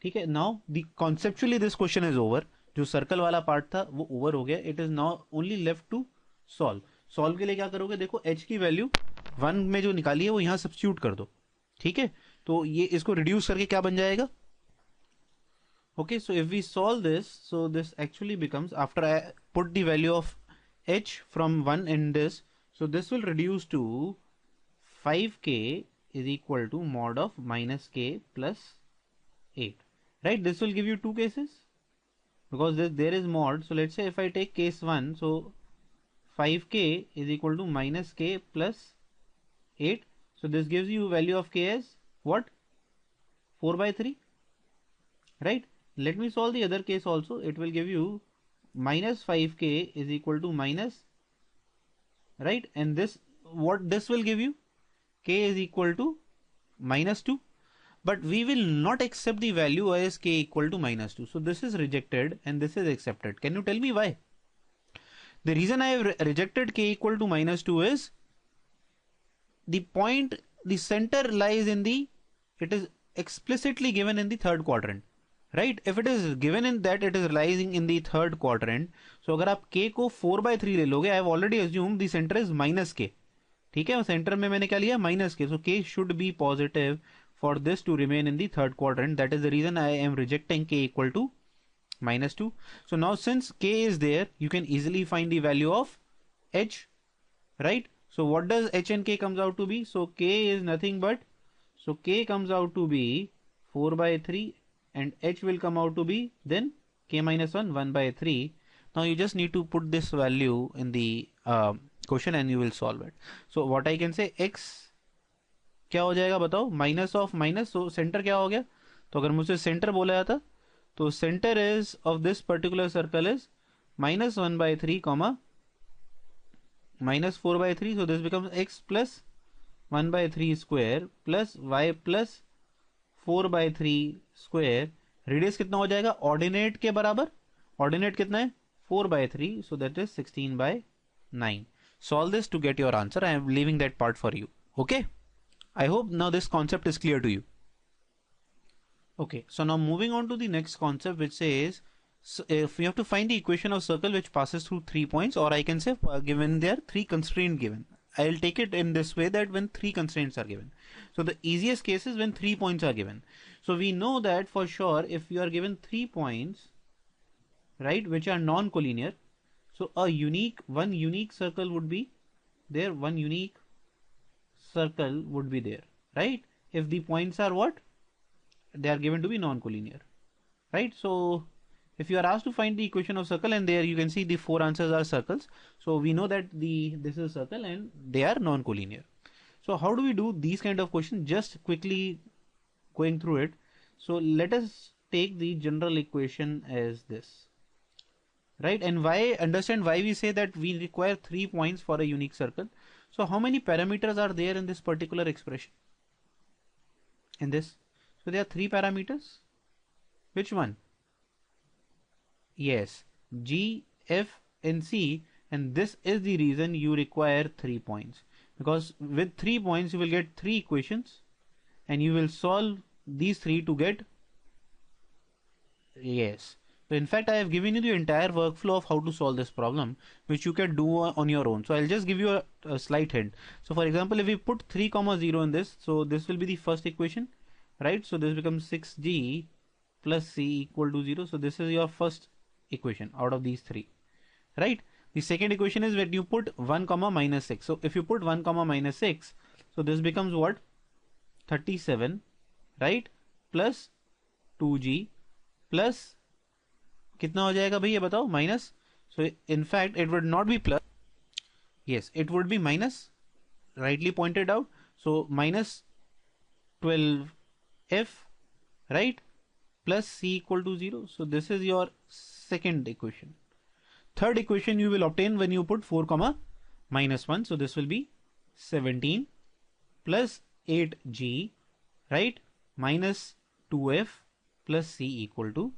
[SPEAKER 1] ठीक है. Now the conceptually this question is over, जो सर्कल वाला पार्ट था वो ओवर हो गया. It is now only left to solve. Solve के लिए क्या करोगे, देखो h की वैल्यू 1 में जो निकाली है वो यहां सब्स्टिट्यूट कर दो, ठीक है. तो ये इसको रिड्यूस करके क्या बन जाएगा, okay, so if we solve this, so this actually becomes, after I put the value of h from 1 in this, so this will reduce to 5k is equal to mod of minus k plus 8, right. This will give you two cases because there is mod. So let's say if I take case 1, so 5k is equal to minus k plus 8, so this gives you value of k as what, 4 by 3, right. Let me solve the other case also. It will give you minus 5k is equal to minus, right, and this, what this will give you, k is equal to minus 2, but we will not accept the value as k equal to minus 2. So this is rejected and this is accepted. Can you tell me why? The reason I have rejected k equal to minus 2 is the point, the center lies in the, it is explicitly given in the third quadrant, right. If it is given in that it is lying in the third quadrant, so अगर आप k को 4/3 ले लोगे, I have already assumed the center is minus k, ठीक है, centre में मैंने क्या लिया, minus k, so k should be positive for this to remain in the third quadrant. That is the reason I am rejecting k equal to minus 2. So now since k is there, you can easily find the value of h, right. So what does h and k comes out to be, so k is nothing but, so k comes out to be 4/3 and h will come out to be then k minus 1, 1/3. Now you just need to put this value in the question and you will solve it. So what I can say, x क्या हो जाएगा बताओ, minus of minus, so centre क्या हो गया, तो अगर मुझसे सेंटर बोला जाता तो centre is of this particular circle is minus 1/3 comma minus 4/3, so this becomes x plus 1/3 square plus y plus 4/3 square. Radius कितना हो जाएगा, ऑर्डिनेट के बराबर, ऑर्डिनेट कितना है 4/3, so that is 16/9. Solve this to get your answer. I am leaving that part for you. Okay, I hope now this concept is clear to you. Okay, so now moving on to the next concept, which says So if we have to find the equation of circle which passes through 3 points, or I can say given there 3 constraints given. I'll take it in this way, that when 3 constraints are given. So the easiest case is when 3 points are given. So we know that for sure if you are given 3 points, right, which are non-collinear, so one unique circle would be there, right? If the points are what? They are given to be non-collinear, right? So if you are asked to find the equation of circle, and there you can see the 4 answers are circles, so we know that this is a circle and they are non-collinear. So how do we do these kind of questions? Just quickly going through it. So let us take the general equation as this, right? And understand why we say that we require 3 points for a unique circle. So how many parameters are there in this particular expression? In this, so there are 3 parameters. Which one? Yes, G, F and C, and this is the reason you require 3 points, because with 3 points you will get 3 equations and you will solve these 3 to get, yes. So in fact I have given you the entire workflow of how to solve this problem, which you can do on your own. So I'll just give you a slight hint. So for example, if we put 3 comma 0 in this, so this will be the first equation, right? So this becomes 6G plus C equal to 0. So this is your first equation out of these 3, right? The second equation is when you put 1 comma minus 6. So if you put 1 comma minus 6, so this becomes what? 37, right? Plus 2G plus कितना हो जाएगा भैया बताओ? Minus. So in fact it would not be plus, yes, it would be minus, rightly pointed out. So minus 12F, right, plus C equal to 0. So this is your second equation. Third equation you will obtain when you put 4 comma minus 1. So this will be 17 plus 8G, right, minus 2F plus C equal to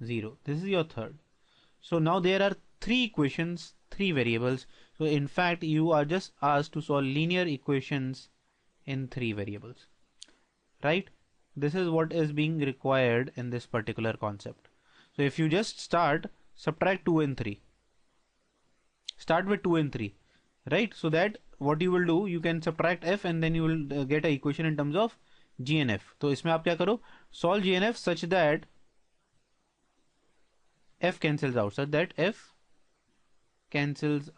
[SPEAKER 1] 0. This is your third. So now there are 3 equations, 3 variables. So in fact you are just asked to solve linear equations in 3 variables, right? This is what is being required in this particular concept. So if you just subtract 2 and 3, start with 2 and 3, right? So that what you will do, you can subtract f and then you will get an equation in terms of g and f. तो इसमें आप क्या करो? Solve g and f such that f cancels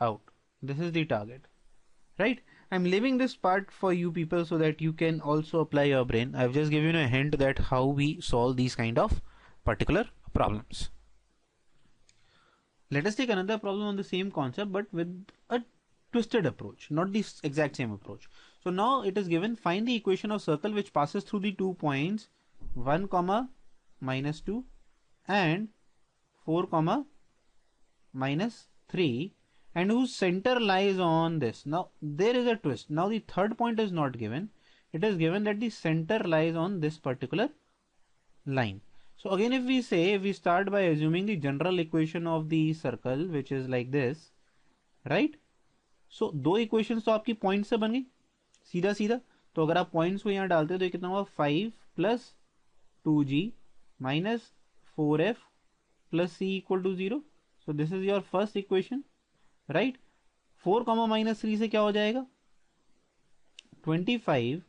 [SPEAKER 1] out, This is the target, right? I'm leaving this part for you people so that you can also apply your brain. I've just given you a hint that how we solve these kind of particular problems. Let us take another problem on the same concept but with a twisted approach, not the exact same approach. So now it is given, find the equation of circle which passes through the 2 points 1 comma minus 2 and 4 comma minus 3 and whose center lies on this. Now there is a twist. Now the third point is not given. It is given that the center lies on this particular line. So again if we start by assuming the general equation of the circle which is like this, right? So 2 equations तो आपकी point से बन गई सीधा सीधा. तो अगर आप पॉइंट्स को यहाँ डालते हो तो कितना होगा? 5 plus 2g minus 4f plus c equal to 0. So this is your first equation, right? 4 comma minus 3 से क्या हो जाएगा? 25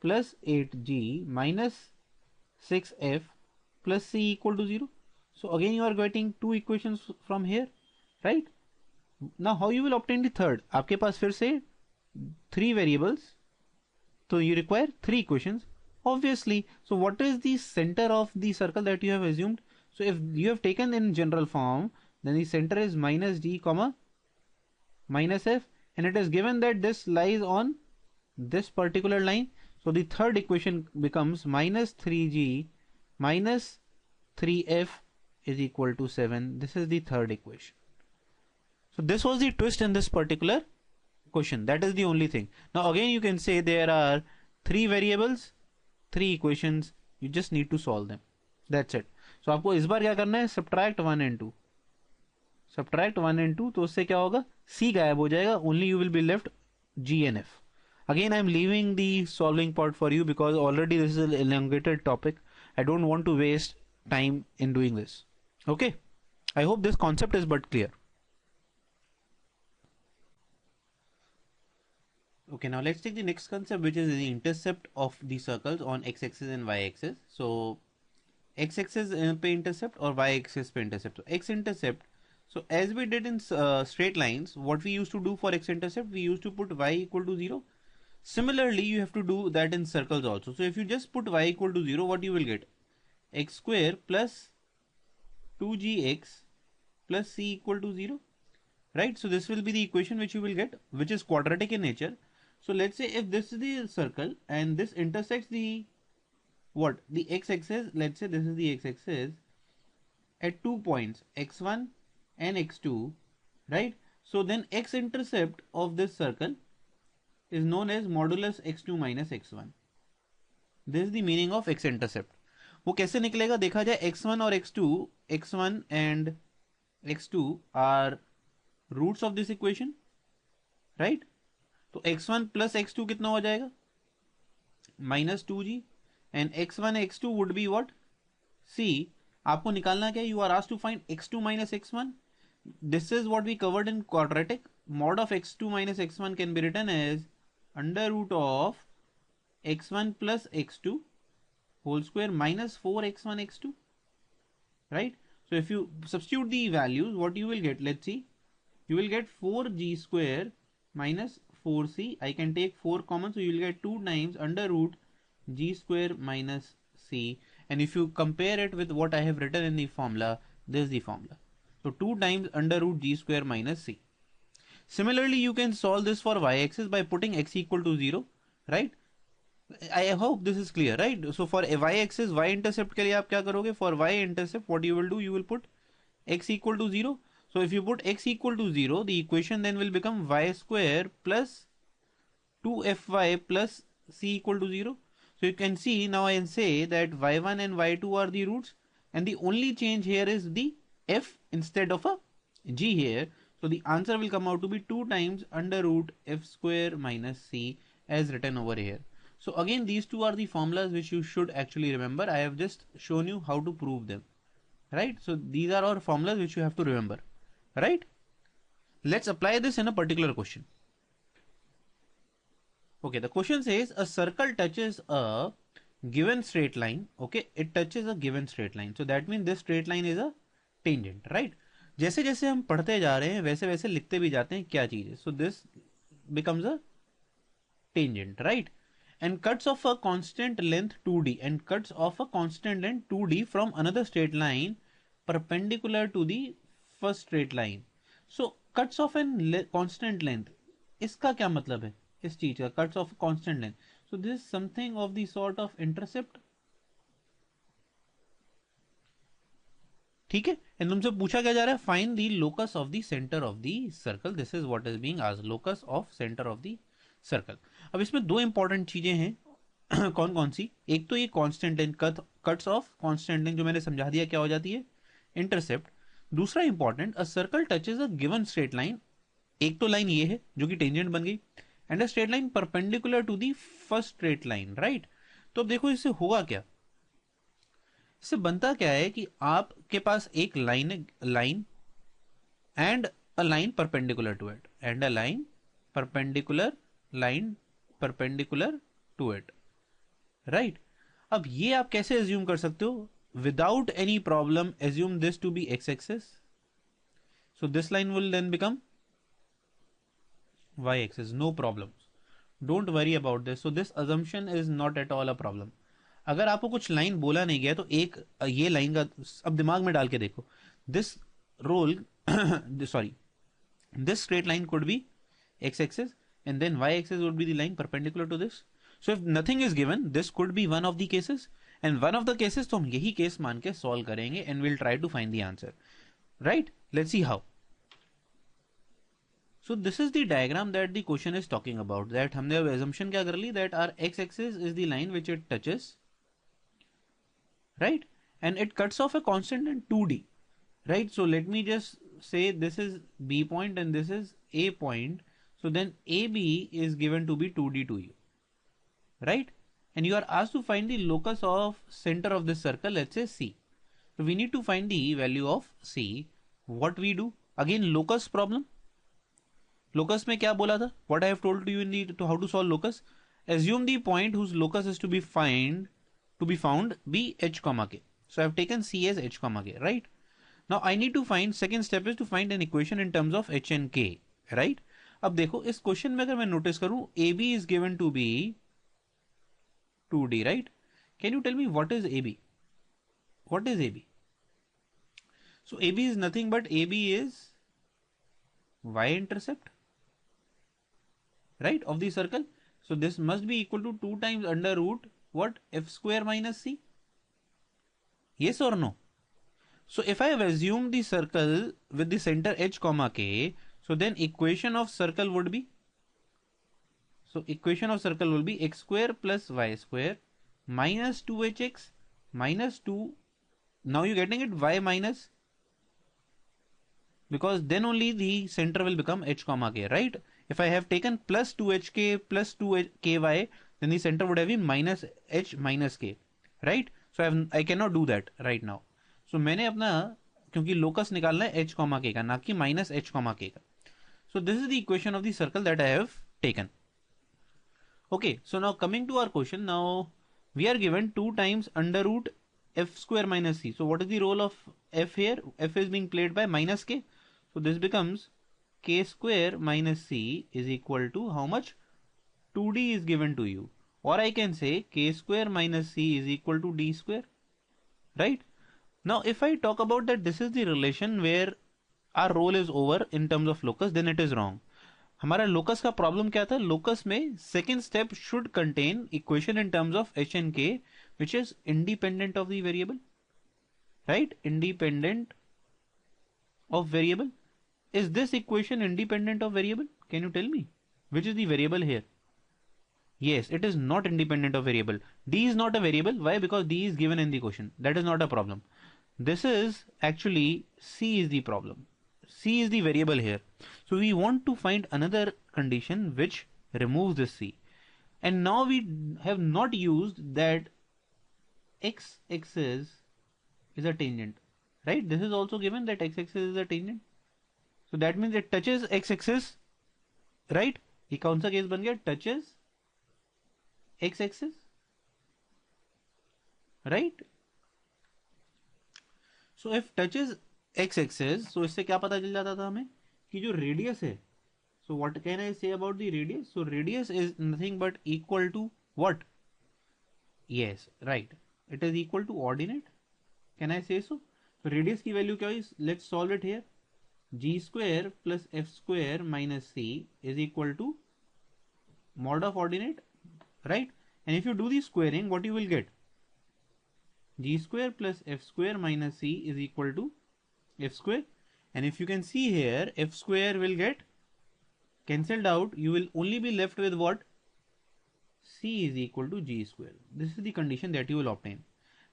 [SPEAKER 1] plus 8g minus 6f plus c equal to 0. So again you are getting 2 equations from here, right? Now how you will obtain the third? आपके पास फिर से 3 variables, so you require 3 equations obviously. So what is the center of the circle that you have assumed? So if you have taken in general form, then the center is minus d comma minus f, and it is given that this lies on this particular line. So the third equation becomes minus 3g minus 3f is equal to 7. This is the third equation. So this was the twist in this particular question. That is the only thing. Now again you can say there are 3 variables, 3 equations. You just need to solve them. That's it. So आपको इस बार क्या करना है? Subtract 1 and 2. Subtract 1 and 2. तो उससे क्या होगा? C गायब हो जाएगा. Only you will be left G and F. Again I am leaving the solving part for you because already this is an elongated topic. I don't want to waste time in doing this. Okay. I hope this concept is but clear. Okay, now let's take the next concept, which is the intercept of the circles on x-axis and y-axis. So x-axis पे intercept or y-axis पे intercept. So x-intercept. So as we did in straight lines, what we used to do for x-intercept, we used to put y equal to 0. Similarly, you have to do that in circles also. So if you just put y equal to 0, what you will get? X square plus 2gx plus c equal to 0. Right? So this will be the equation which you will get, which is quadratic in nature. So let's say if this is the circle and this intersects the what? The x-axis, let's say this is the x-axis at 2 points, x1 and x2, right? So then x-intercept of this circle is known as modulus x2 minus x1. This is the meaning of x-intercept. वो कैसे निकलेगा देखा जाए, x1 और x2, x1 and x2 are roots of this equation, right? तो x1 plus x2 कितना हो जाएगा? minus 2g and x1 x2 would be what? C. आपको निकालना क्या? You are asked to find x2 minus x1. This is what we covered in quadratic. Mod of x2 minus x1 can be written as under root of x1 plus x2 whole square minus 4x1 x2, right? So if you substitute the values, what you will get? Let's see. You will get 4g square minus 4c. I can take 4 common, so you will get 2 times under root g square minus c. And if you compare it with what I have written in the formula, this is the formula. So 2 times under root g square minus c. Similarly, you can solve this for y-axis by putting x equal to 0, right? I hope this is clear, right? So for a y-axis, y-intercept के लिए आप क्या करोगे? For y-intercept, what you will do? You will put x equal to 0. So if you put x equal to 0, the equation then will become y square plus 2fy plus c equal to 0. So you can see now I can say that y1 and y2 are the roots, and the only change here is the f instead of a g here. So the answer will come out to be 2 times under root f square minus c as written over here. So again, these two are the formulas which you should actually remember. I have just shown you how to prove them, right? So these are our formulas which you have to remember, right? Let's apply this in a particular question. Okay, the question says a circle touches a given straight line. Okay, it touches a given straight line. So that means this straight line is a tangent, right? जैसे जैसे हम पढ़ते जा रहे हैं वैसे वैसे लिखते भी जाते हैं क्या चीज है. So this becomes a tangent, right? And cuts off a constant length 2d and cuts off a constant length 2d from another straight line perpendicular to the first straight line. So cuts off an constant length. इसका क्या मतलब है इस चीज का? cuts off constant length. So this is something of the sort of intercept. ठीक है. And तुमसे पूछा क्या जा रहा है? Find the locus of the centre of the circle. This is what is being asked, locus of centre of the circle. अब इसमें दो इंपॉर्टेंट चीजें हैं. कौन कौन सी? एक तो ये constant length, cuts of constant length जो मैंने समझा दिया क्या हो जाती है? इंटरसेप्ट. दूसरा important, a circle touches a given straight line. एक तो लाइन ये है जो कि टेंजेंट बन गई, and a straight line perpendicular to the first straight line, right? तो अब देखो इससे होगा क्या. इससे बनता क्या है कि आपके पास एक line and a line perpendicular to it, and a line perpendicular to it, right? अब ये आप कैसे एज्यूम कर सकते हो? Without any problem assume this to be x axis. So this line will then become y axis, no problems. Don't worry about this. So this assumption is not at all a problem. अगर आपको कुछ line बोला नहीं गया तो एक ये line का अब दिमाग में डाल के देखो. This role sorry this straight line could be x-axis and then y-axis would be the line perpendicular to this. So if nothing is given, this could be one of the cases, and one of the cases तो हम यही case मान के solve करेंगे and we'll try to find the answer, right? Let's see how. So this is the diagram that the question is talking about. That हमने अब assumption क्या कर ली? That our x-axis is the line which it touches, right? And it cuts off a constant in 2d, right? So let me just say this is B point and this is A point. So then AB is given to be 2d to you, right? And you are asked to find the locus of center of this circle, let's say C. So we need to find the value of C. what we do, again locus problem. Locus में क्या बोला था, what I have told you in the to how to solve locus, assume the point whose locus is to be found be h comma k. So I have taken c as h comma k, right? Now I need to find, second step is to find an equation in terms of h and k, right? अब देखो इस question में अगर मैं notice करूं, AB is given to be 2D, right? Can you tell me what is AB? What is AB? So AB is nothing but AB is y-intercept, right, of the circle. So this must be equal to 2 times under root what, f square minus c. Yes or no? So if I have assumed the circle with the center h comma k, so then equation of circle would be, so equation of circle will be x square plus y square minus 2hx minus 2, now you getting it, y minus, because then only the center will become h comma k, right? If I have taken plus 2hk plus 2ky, then the center would have been minus h minus k, right? So I cannot do that right now. So मैंने अपना, क्योंकि locus निकालना है h comma k का, ना कि minus h comma k का. So this is the equation of the circle that I have taken. Okay, so now coming to our question, now we are given 2 times under root f square minus c. So what is the role of f here? F is being played by minus k. So this becomes k square minus c is equal to how much? 2d is given to you. Or I can say k square minus c is equal to d square, right? Now if I talk about that this is the relation where our role is over in terms of locus, then it is wrong. हमारा locus का problem क्या था, locus में second step should contain equation in terms of h and k which is independent of the variable, right? Independent of variable. Is this equation independent of variable? Can you tell me which is the variable here? Yes, it is not independent of variable. D is not a variable. Why? Because D is given in the question. That is not a problem. This is actually C is the problem. C is the variable here. So we want to find another condition which removes this C. And now we have not used that x-axis is a tangent, right? This is also given that x-axis is a tangent. So that means it touches x-axis, right? ये कौन सा case बन गया? Touches x-axis, right? So if touches x-axis, so इससे क्या पता चल जाता था हमें कि जो रेडियस है, so what can I say about the radius? So radius is nothing but equal to what? Yes, right. It is equal to ordinate. Can I say so? So radius की वैल्यू क्या है? Let's solve it here. G square plus f square minus c is equal to mod of ordinate, right? And if you do the squaring, what you will get? G square plus f square minus c is equal to f square. And if you can see here, f square will get cancelled out. You will only be left with what? C is equal to G square. This is the condition that you will obtain.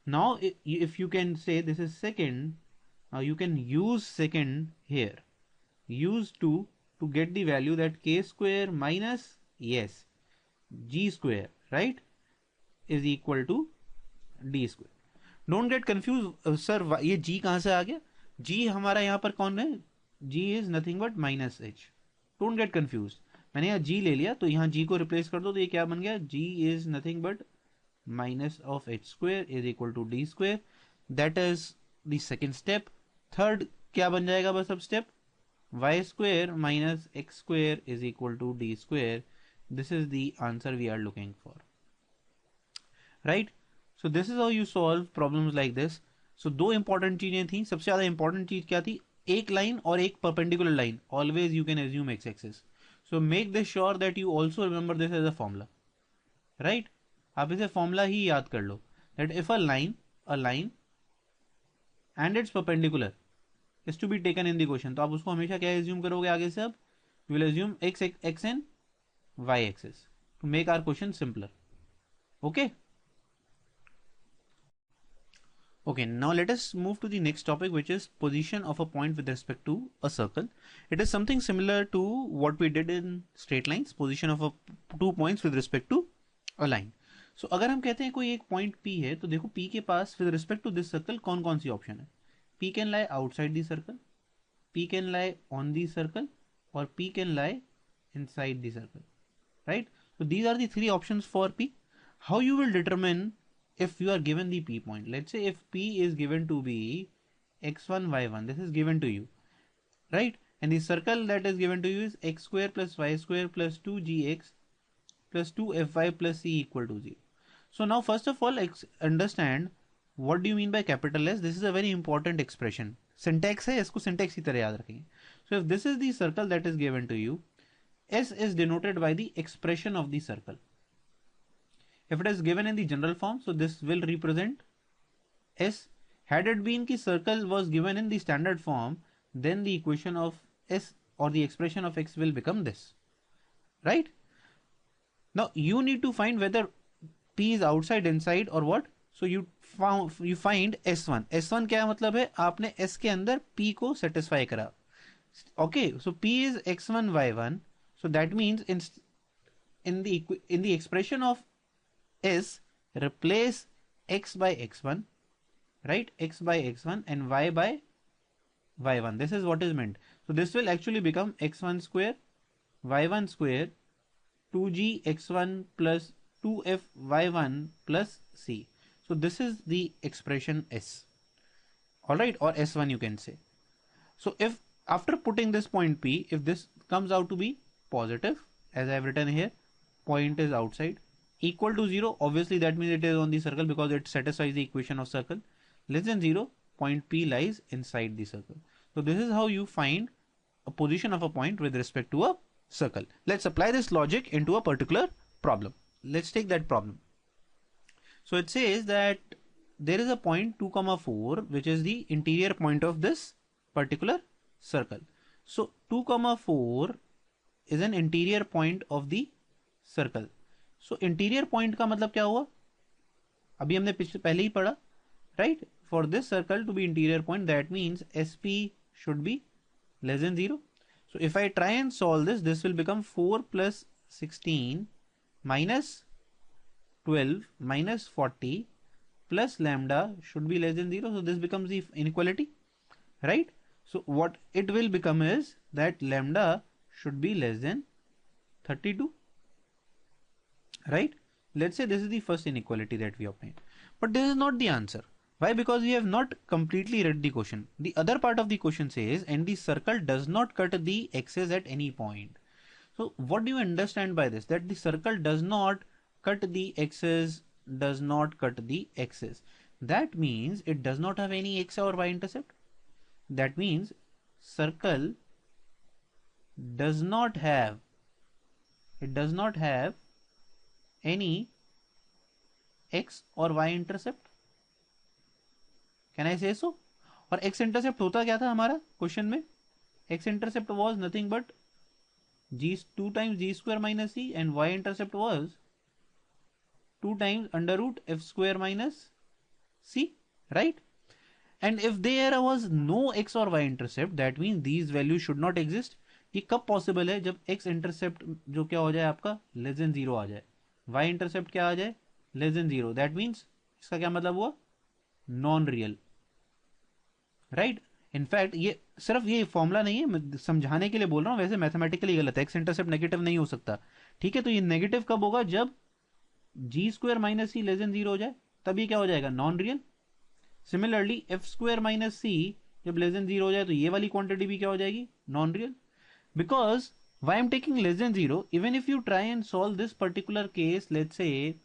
[SPEAKER 1] Now, if you can say this is second, now you can use second here. Use 2 to get the value that k square minus, yes, G square, right, is equal to D square. Don't get confused, sir, ये G कहाँ से आ गया? G हमारा यहाँ पर कौन है? G is nothing but minus H. Don't get confused. मैंने यहाँ G ले लिया तो यहाँ G को रिप्लेस कर दो तो ये क्या बन गया? G is nothing but minus of H square is equal to D square. That is the second step. Third क्या बन जाएगा बस अब step? y square minus x square is equal to d square. This is the answer we are looking for, right? So this is how you solve problems like this. So दो important चीजें थी. सबसे ज्यादा important चीज क्या थी? एक line और एक perpendicular line. Always you can assume x-axis. So make this sure that you also remember this as a formula, right? आप इसे formula ही याद कर लो. That if a line and its perpendicular is to be taken in the question, तो आप उसको हमेशा क्या assume करोगे आगे से? अब you will assume x and y axis to make our question simpler. Okay. Okay, now let us move to the next topic, which is position of a point with respect to a circle. It is something similar to what we did in straight lines, position of 2 points with respect to a line. So अगर हम कहते हैं कोई एक point P है, तो देखो P के पास with respect to this circle कौन कौन सी ऑप्शन है? P can lie outside the circle, P can lie on the circle or P can lie inside the circle, right? So these are the three options for P. How you will determine if you are given the P point? Let's say if P is given to be x1, y1, this is given to you, right? And the circle that is given to you is x square plus y square plus 2gx plus 2fy plus c equal to 0. So now first of all, understand what do you mean by capital S. This is a very important expression. Syntax है, इसको syntax की तरह याद रखेंगे. So if this is the circle that is given to you, S is denoted by the expression of the circle. If it is given in the general form, so this will represent S. Had it been the circle was given in the standard form, then the equation of S or the expression of X will become this, right? Now you need to find whether P is outside, inside or what. So you find S1. S1 क्या मतलब है? आपने S के अंदर P को satisfy करा. Okay, so P is x1, y1. So that means in the expression of S, replace x by x1, right? X by x1 and y by y1. This is what is meant. So this will actually become x1 square, y1 square, 2g x1 plus 2f y1 plus c. So this is the expression S. Alright, or S1 you can say. So if after putting this point P, if this comes out to be positive, as I have written here, point is outside, equal to 0, obviously that means it is on the circle because it satisfies the equation of circle. Less than 0, point P lies inside the circle. So this is how you find a position of a point with respect to a circle. Let's apply this logic into a particular problem. Let's take that problem. So it says that there is a point 2, 4, which is the interior point of this particular circle. So 2, 4 is an interior point of the circle. So interior point का मतलब क्या हुआ? अभी हमने पहले ही पढ़ा, right? For this circle to be interior point, that means SP should be less than 0. So if I try and solve this, this will become 4 plus 16 minus 12 minus 40 plus lambda should be less than 0. So this becomes the inequality, right? So what it will become is that lambda should be less than 32, right? Let's say this is the first inequality that we obtained. But this is not the answer. Why? Because we have not completely read the question. The other part of the question says, and the circle does not cut the x's at any point. So what do you understand by this? That the circle does not cut the x's, does not cut the x's. That means it does not have any x or y intercept. That means circle does not have any x or y intercept. Can I say so? और x intercept होता क्या था हमारा question में? X intercept was nothing but 2 times g square minus c, and y intercept was 2 times under root f square minus c, right? And if there was no x or y intercept, that means these values should not exist. ये कब possible है? जब x intercept जो क्या हो जाए आपका less than 0 आ जाए, y इंटरसेप्ट क्या आ जाए लेस देन 0. दैट मीन्स इसका क्या मतलब हुआ? Non real, right? इनफैक्ट ये सिर्फ ये फॉर्मूला नहीं है, मैं समझाने के लिए बोल रहा हूँ, वैसे मैथमेटिकली गलत है. x इंटरसेप्ट नेगेटिव नहीं हो सकता, ठीक है? तो ये नेगेटिव कब होगा? जब g square minus c less than 0 हो जाए, तब ये क्या हो जाएगा? Non real. Similarly f square minus c जब लेस देन 0 हो जाए, तो ये वाली क्वांटिटी भी क्या हो जाएगी? Non real. Because why I'm taking less than 0, even if you try and solve this particular case, let's say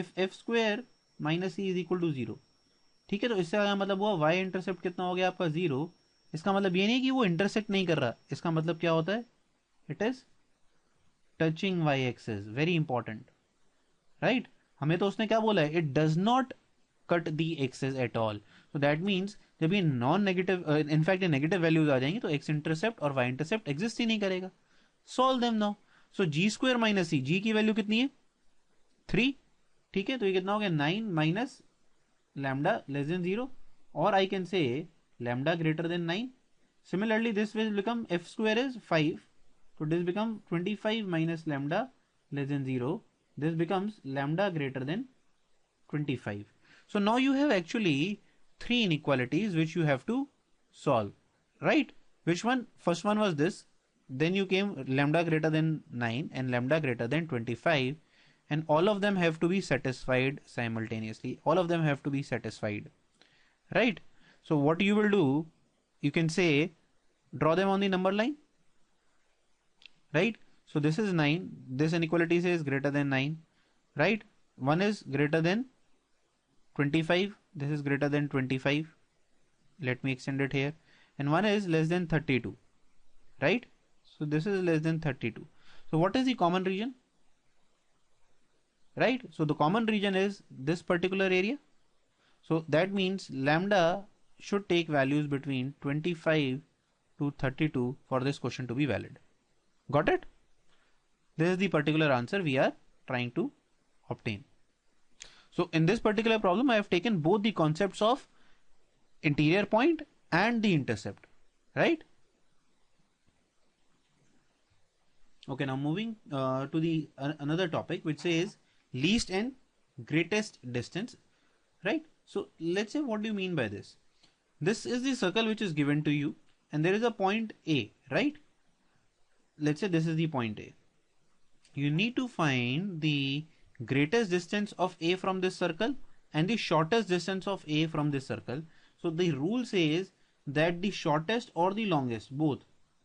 [SPEAKER 1] if f square minus c is equal to 0, ठीक है? तो इससे क्या मतलब हुआ? y इंटरसेप्ट कितना हो गया आपका? 0. इसका मतलब ये नहीं कि वो इंटरसेक्ट नहीं कर रहा, इसका मतलब क्या होता है? It is touching y axis. Very important, right? हमें तो उसने क्या बोला है? It does not cut the axis at all. So that means जब ये non negative, in fact negative values आ जाएंगी, तो x इंटरसेप्ट और y इंटरसेप्ट एग्जिस्ट ही नहीं करेगा. Solve them now. So g square minus c, g की वैल्यू कितनी है? 3, ठीक है? तो ये कितना हो गया? 9 माइनस लैम्डा लेस देन 0, और आई कैन से lambda greater than 9. Similarly this will become f square is 5, तो this become 25 minus lambda less than 0. This becomes lambda greater than 25. So now you have actually 3 inequalities which you have to solve. right? Which one? First one was this. Then you came lambda greater than 9 and lambda greater than 25, and all of them have to be satisfied simultaneously. All of them have to be satisfied, right? So what you will do, you can say draw them on the number line, right? So this is 9, this inequality says greater than 9, right? One is greater than 25, this is greater than 25, let me extend it here, and one is less than 32, right? So this is less than 32. So what is the common region, right? So the common region is this particular area. So that means lambda should take values between 25 to 32 for this question to be valid. Got it? This is the particular answer we are trying to obtain. So in this particular problem, I have taken both the concepts of interior point and the intercept, right? Okay, now moving to the another topic which says least and greatest distance, right? So let's say, what do you mean by this? This is the circle which is given to you, and there is a point A, right? Let's say this is the point A. You need to find the greatest distance of A from this circle and the shortest distance of A from this circle. So the rule says that the shortest or the longest, both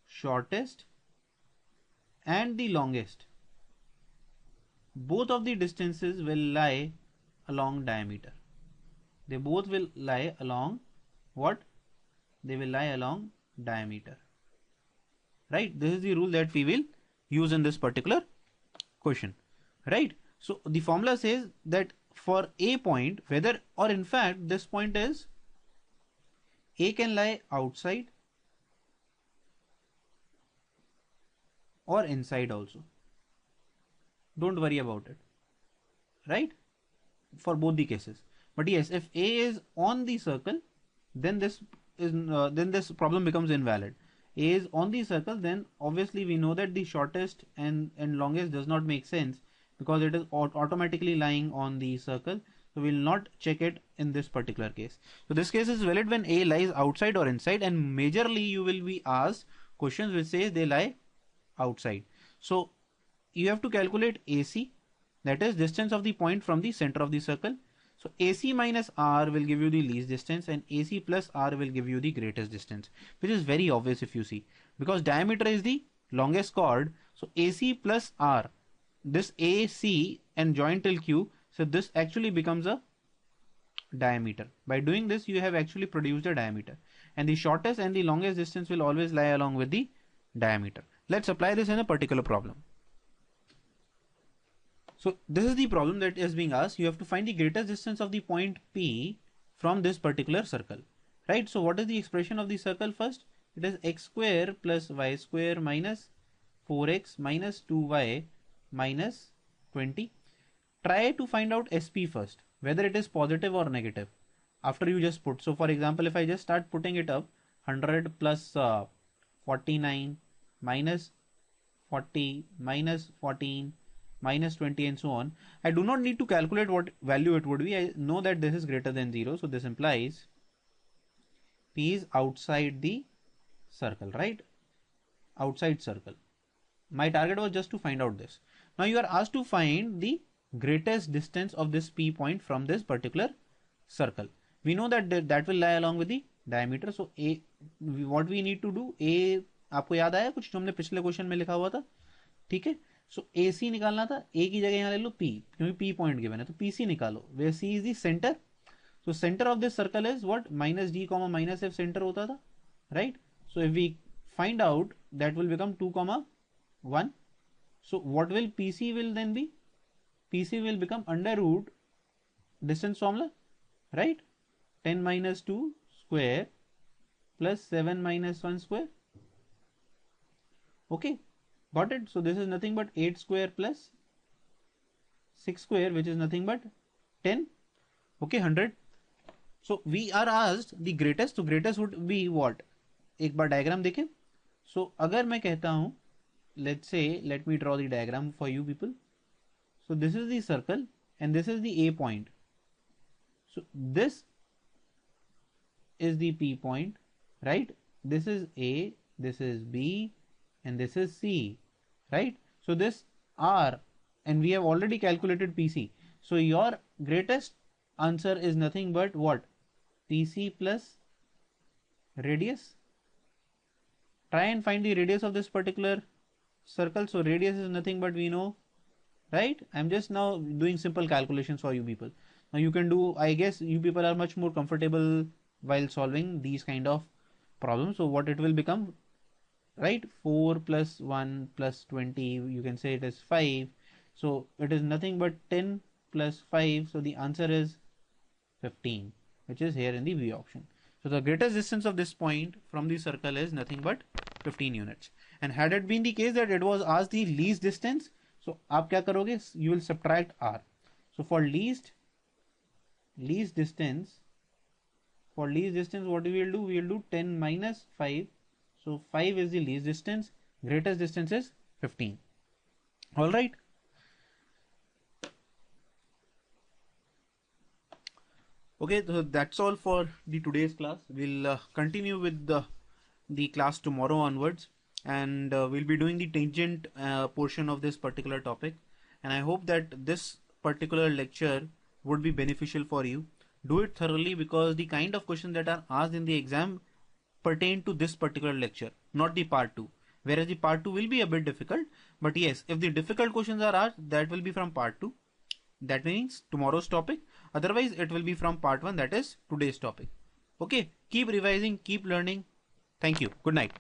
[SPEAKER 1] shortest and the longest, both of the distances will lie along diameter. They both will lie along what? They will lie along diameter, right? This is the rule that we will use in this particular question, right? So the formula says that for a point, whether or in fact this point is A can lie outside or inside also. Don't worry about it, right? For both the cases. But yes, if A is on the circle, then this problem becomes invalid. A is on the circle, then obviously we know that the shortest and longest does not make sense because it is automatically lying on the circle. So we will not check it in this particular case. So this case is valid when A lies outside or inside, and majorly you will be asked questions which says they lie outside. So you have to calculate AC, that is distance of the point from the center of the circle. So AC minus R will give you the least distance, and AC plus R will give you the greatest distance, which is very obvious if you see, because diameter is the longest chord. So AC plus R, this AC and join till Q, so this actually becomes a diameter. By doing this, you have actually produced a diameter, and the shortest and the longest distance will always lie along with the diameter. Let's apply this in a particular problem. So this is the problem that is being asked. You have to find the greatest distance of the point P from this particular circle, right? So what is the expression of the circle first? It is x square plus y square minus 4x minus 2y minus 20. Try to find out SP first, whether it is positive or negative after you just put. So for example, if I just start putting it up, 100 plus 49 minus 40 minus 14 minus 20 and so on, I do not need to calculate what value it would be. I know that this is greater than 0. So this implies P is outside the circle, right? Outside circle. My target was just to find out this. Now you are asked to find the greatest distance of this P point from this particular circle. We know that that will lie along with the diameter. So A, what we need to do, A आपको याद आया कुछ जो हमने पिछले question में लिखा हुआ था, ठीक है? सो AC निकालना था, A की जगह यहाँ ले लो P, क्योंकि P पॉइंट गिवन है, तो PC निकालो, where C is the center. So center of this circle is what? Minus D comma minus F center होता था, right? So if we find out, that will become 2 comma 1. So what will PC will then be? PC will become under root distance formula, right? 10 minus 2 square plus 7 minus 1 square. Okay, got it? So this is nothing but 8 square plus 6 square, which is nothing but 10. Okay, 100. So we are asked the greatest. So greatest would be what? एक बार diagram देखें. So अगर मैं कहता हूँ, let's say, let me draw the diagram for you people. So this is the circle and this is the A point. So this is the P point, right? this is A, this is B, and this is C, right? So this R, and we have already calculated PC. So your greatest answer is nothing but what? PC plus radius. Try and find the radius of this particular circle. So radius is nothing but, we know, right? I'm just now doing simple calculations for you people. Now you can do, I guess you people are much more comfortable while solving these kind of problems. So what it will become, right? 4 plus 1 plus 20, you can say it is 5. So it is nothing but 10 plus 5. So the answer is 15, which is here in the V option. So the greatest distance of this point from the circle is nothing but 15 units. And had it been the case that it was asked the least distance, so आप क्या करोगे? You will subtract R. So for least distance, what we will do? We will do 10 minus 5. So 5 is the least distance. Greatest distance is 15. All right. Okay, so that's all for the today's class. We'll continue with the class tomorrow onwards, and we'll be doing the tangent portion of this particular topic. And I hope that this particular lecture would be beneficial for you. Do it thoroughly, because the kind of questions that are asked in the exam pertain to this particular lecture, not the part 2. Whereas the part 2 will be a bit difficult, but yes, if the difficult questions are asked, that will be from part 2. That means tomorrow's topic. Otherwise, it will be from part 1, that is today's topic. Okay, keep revising, keep learning. Thank you. Good night.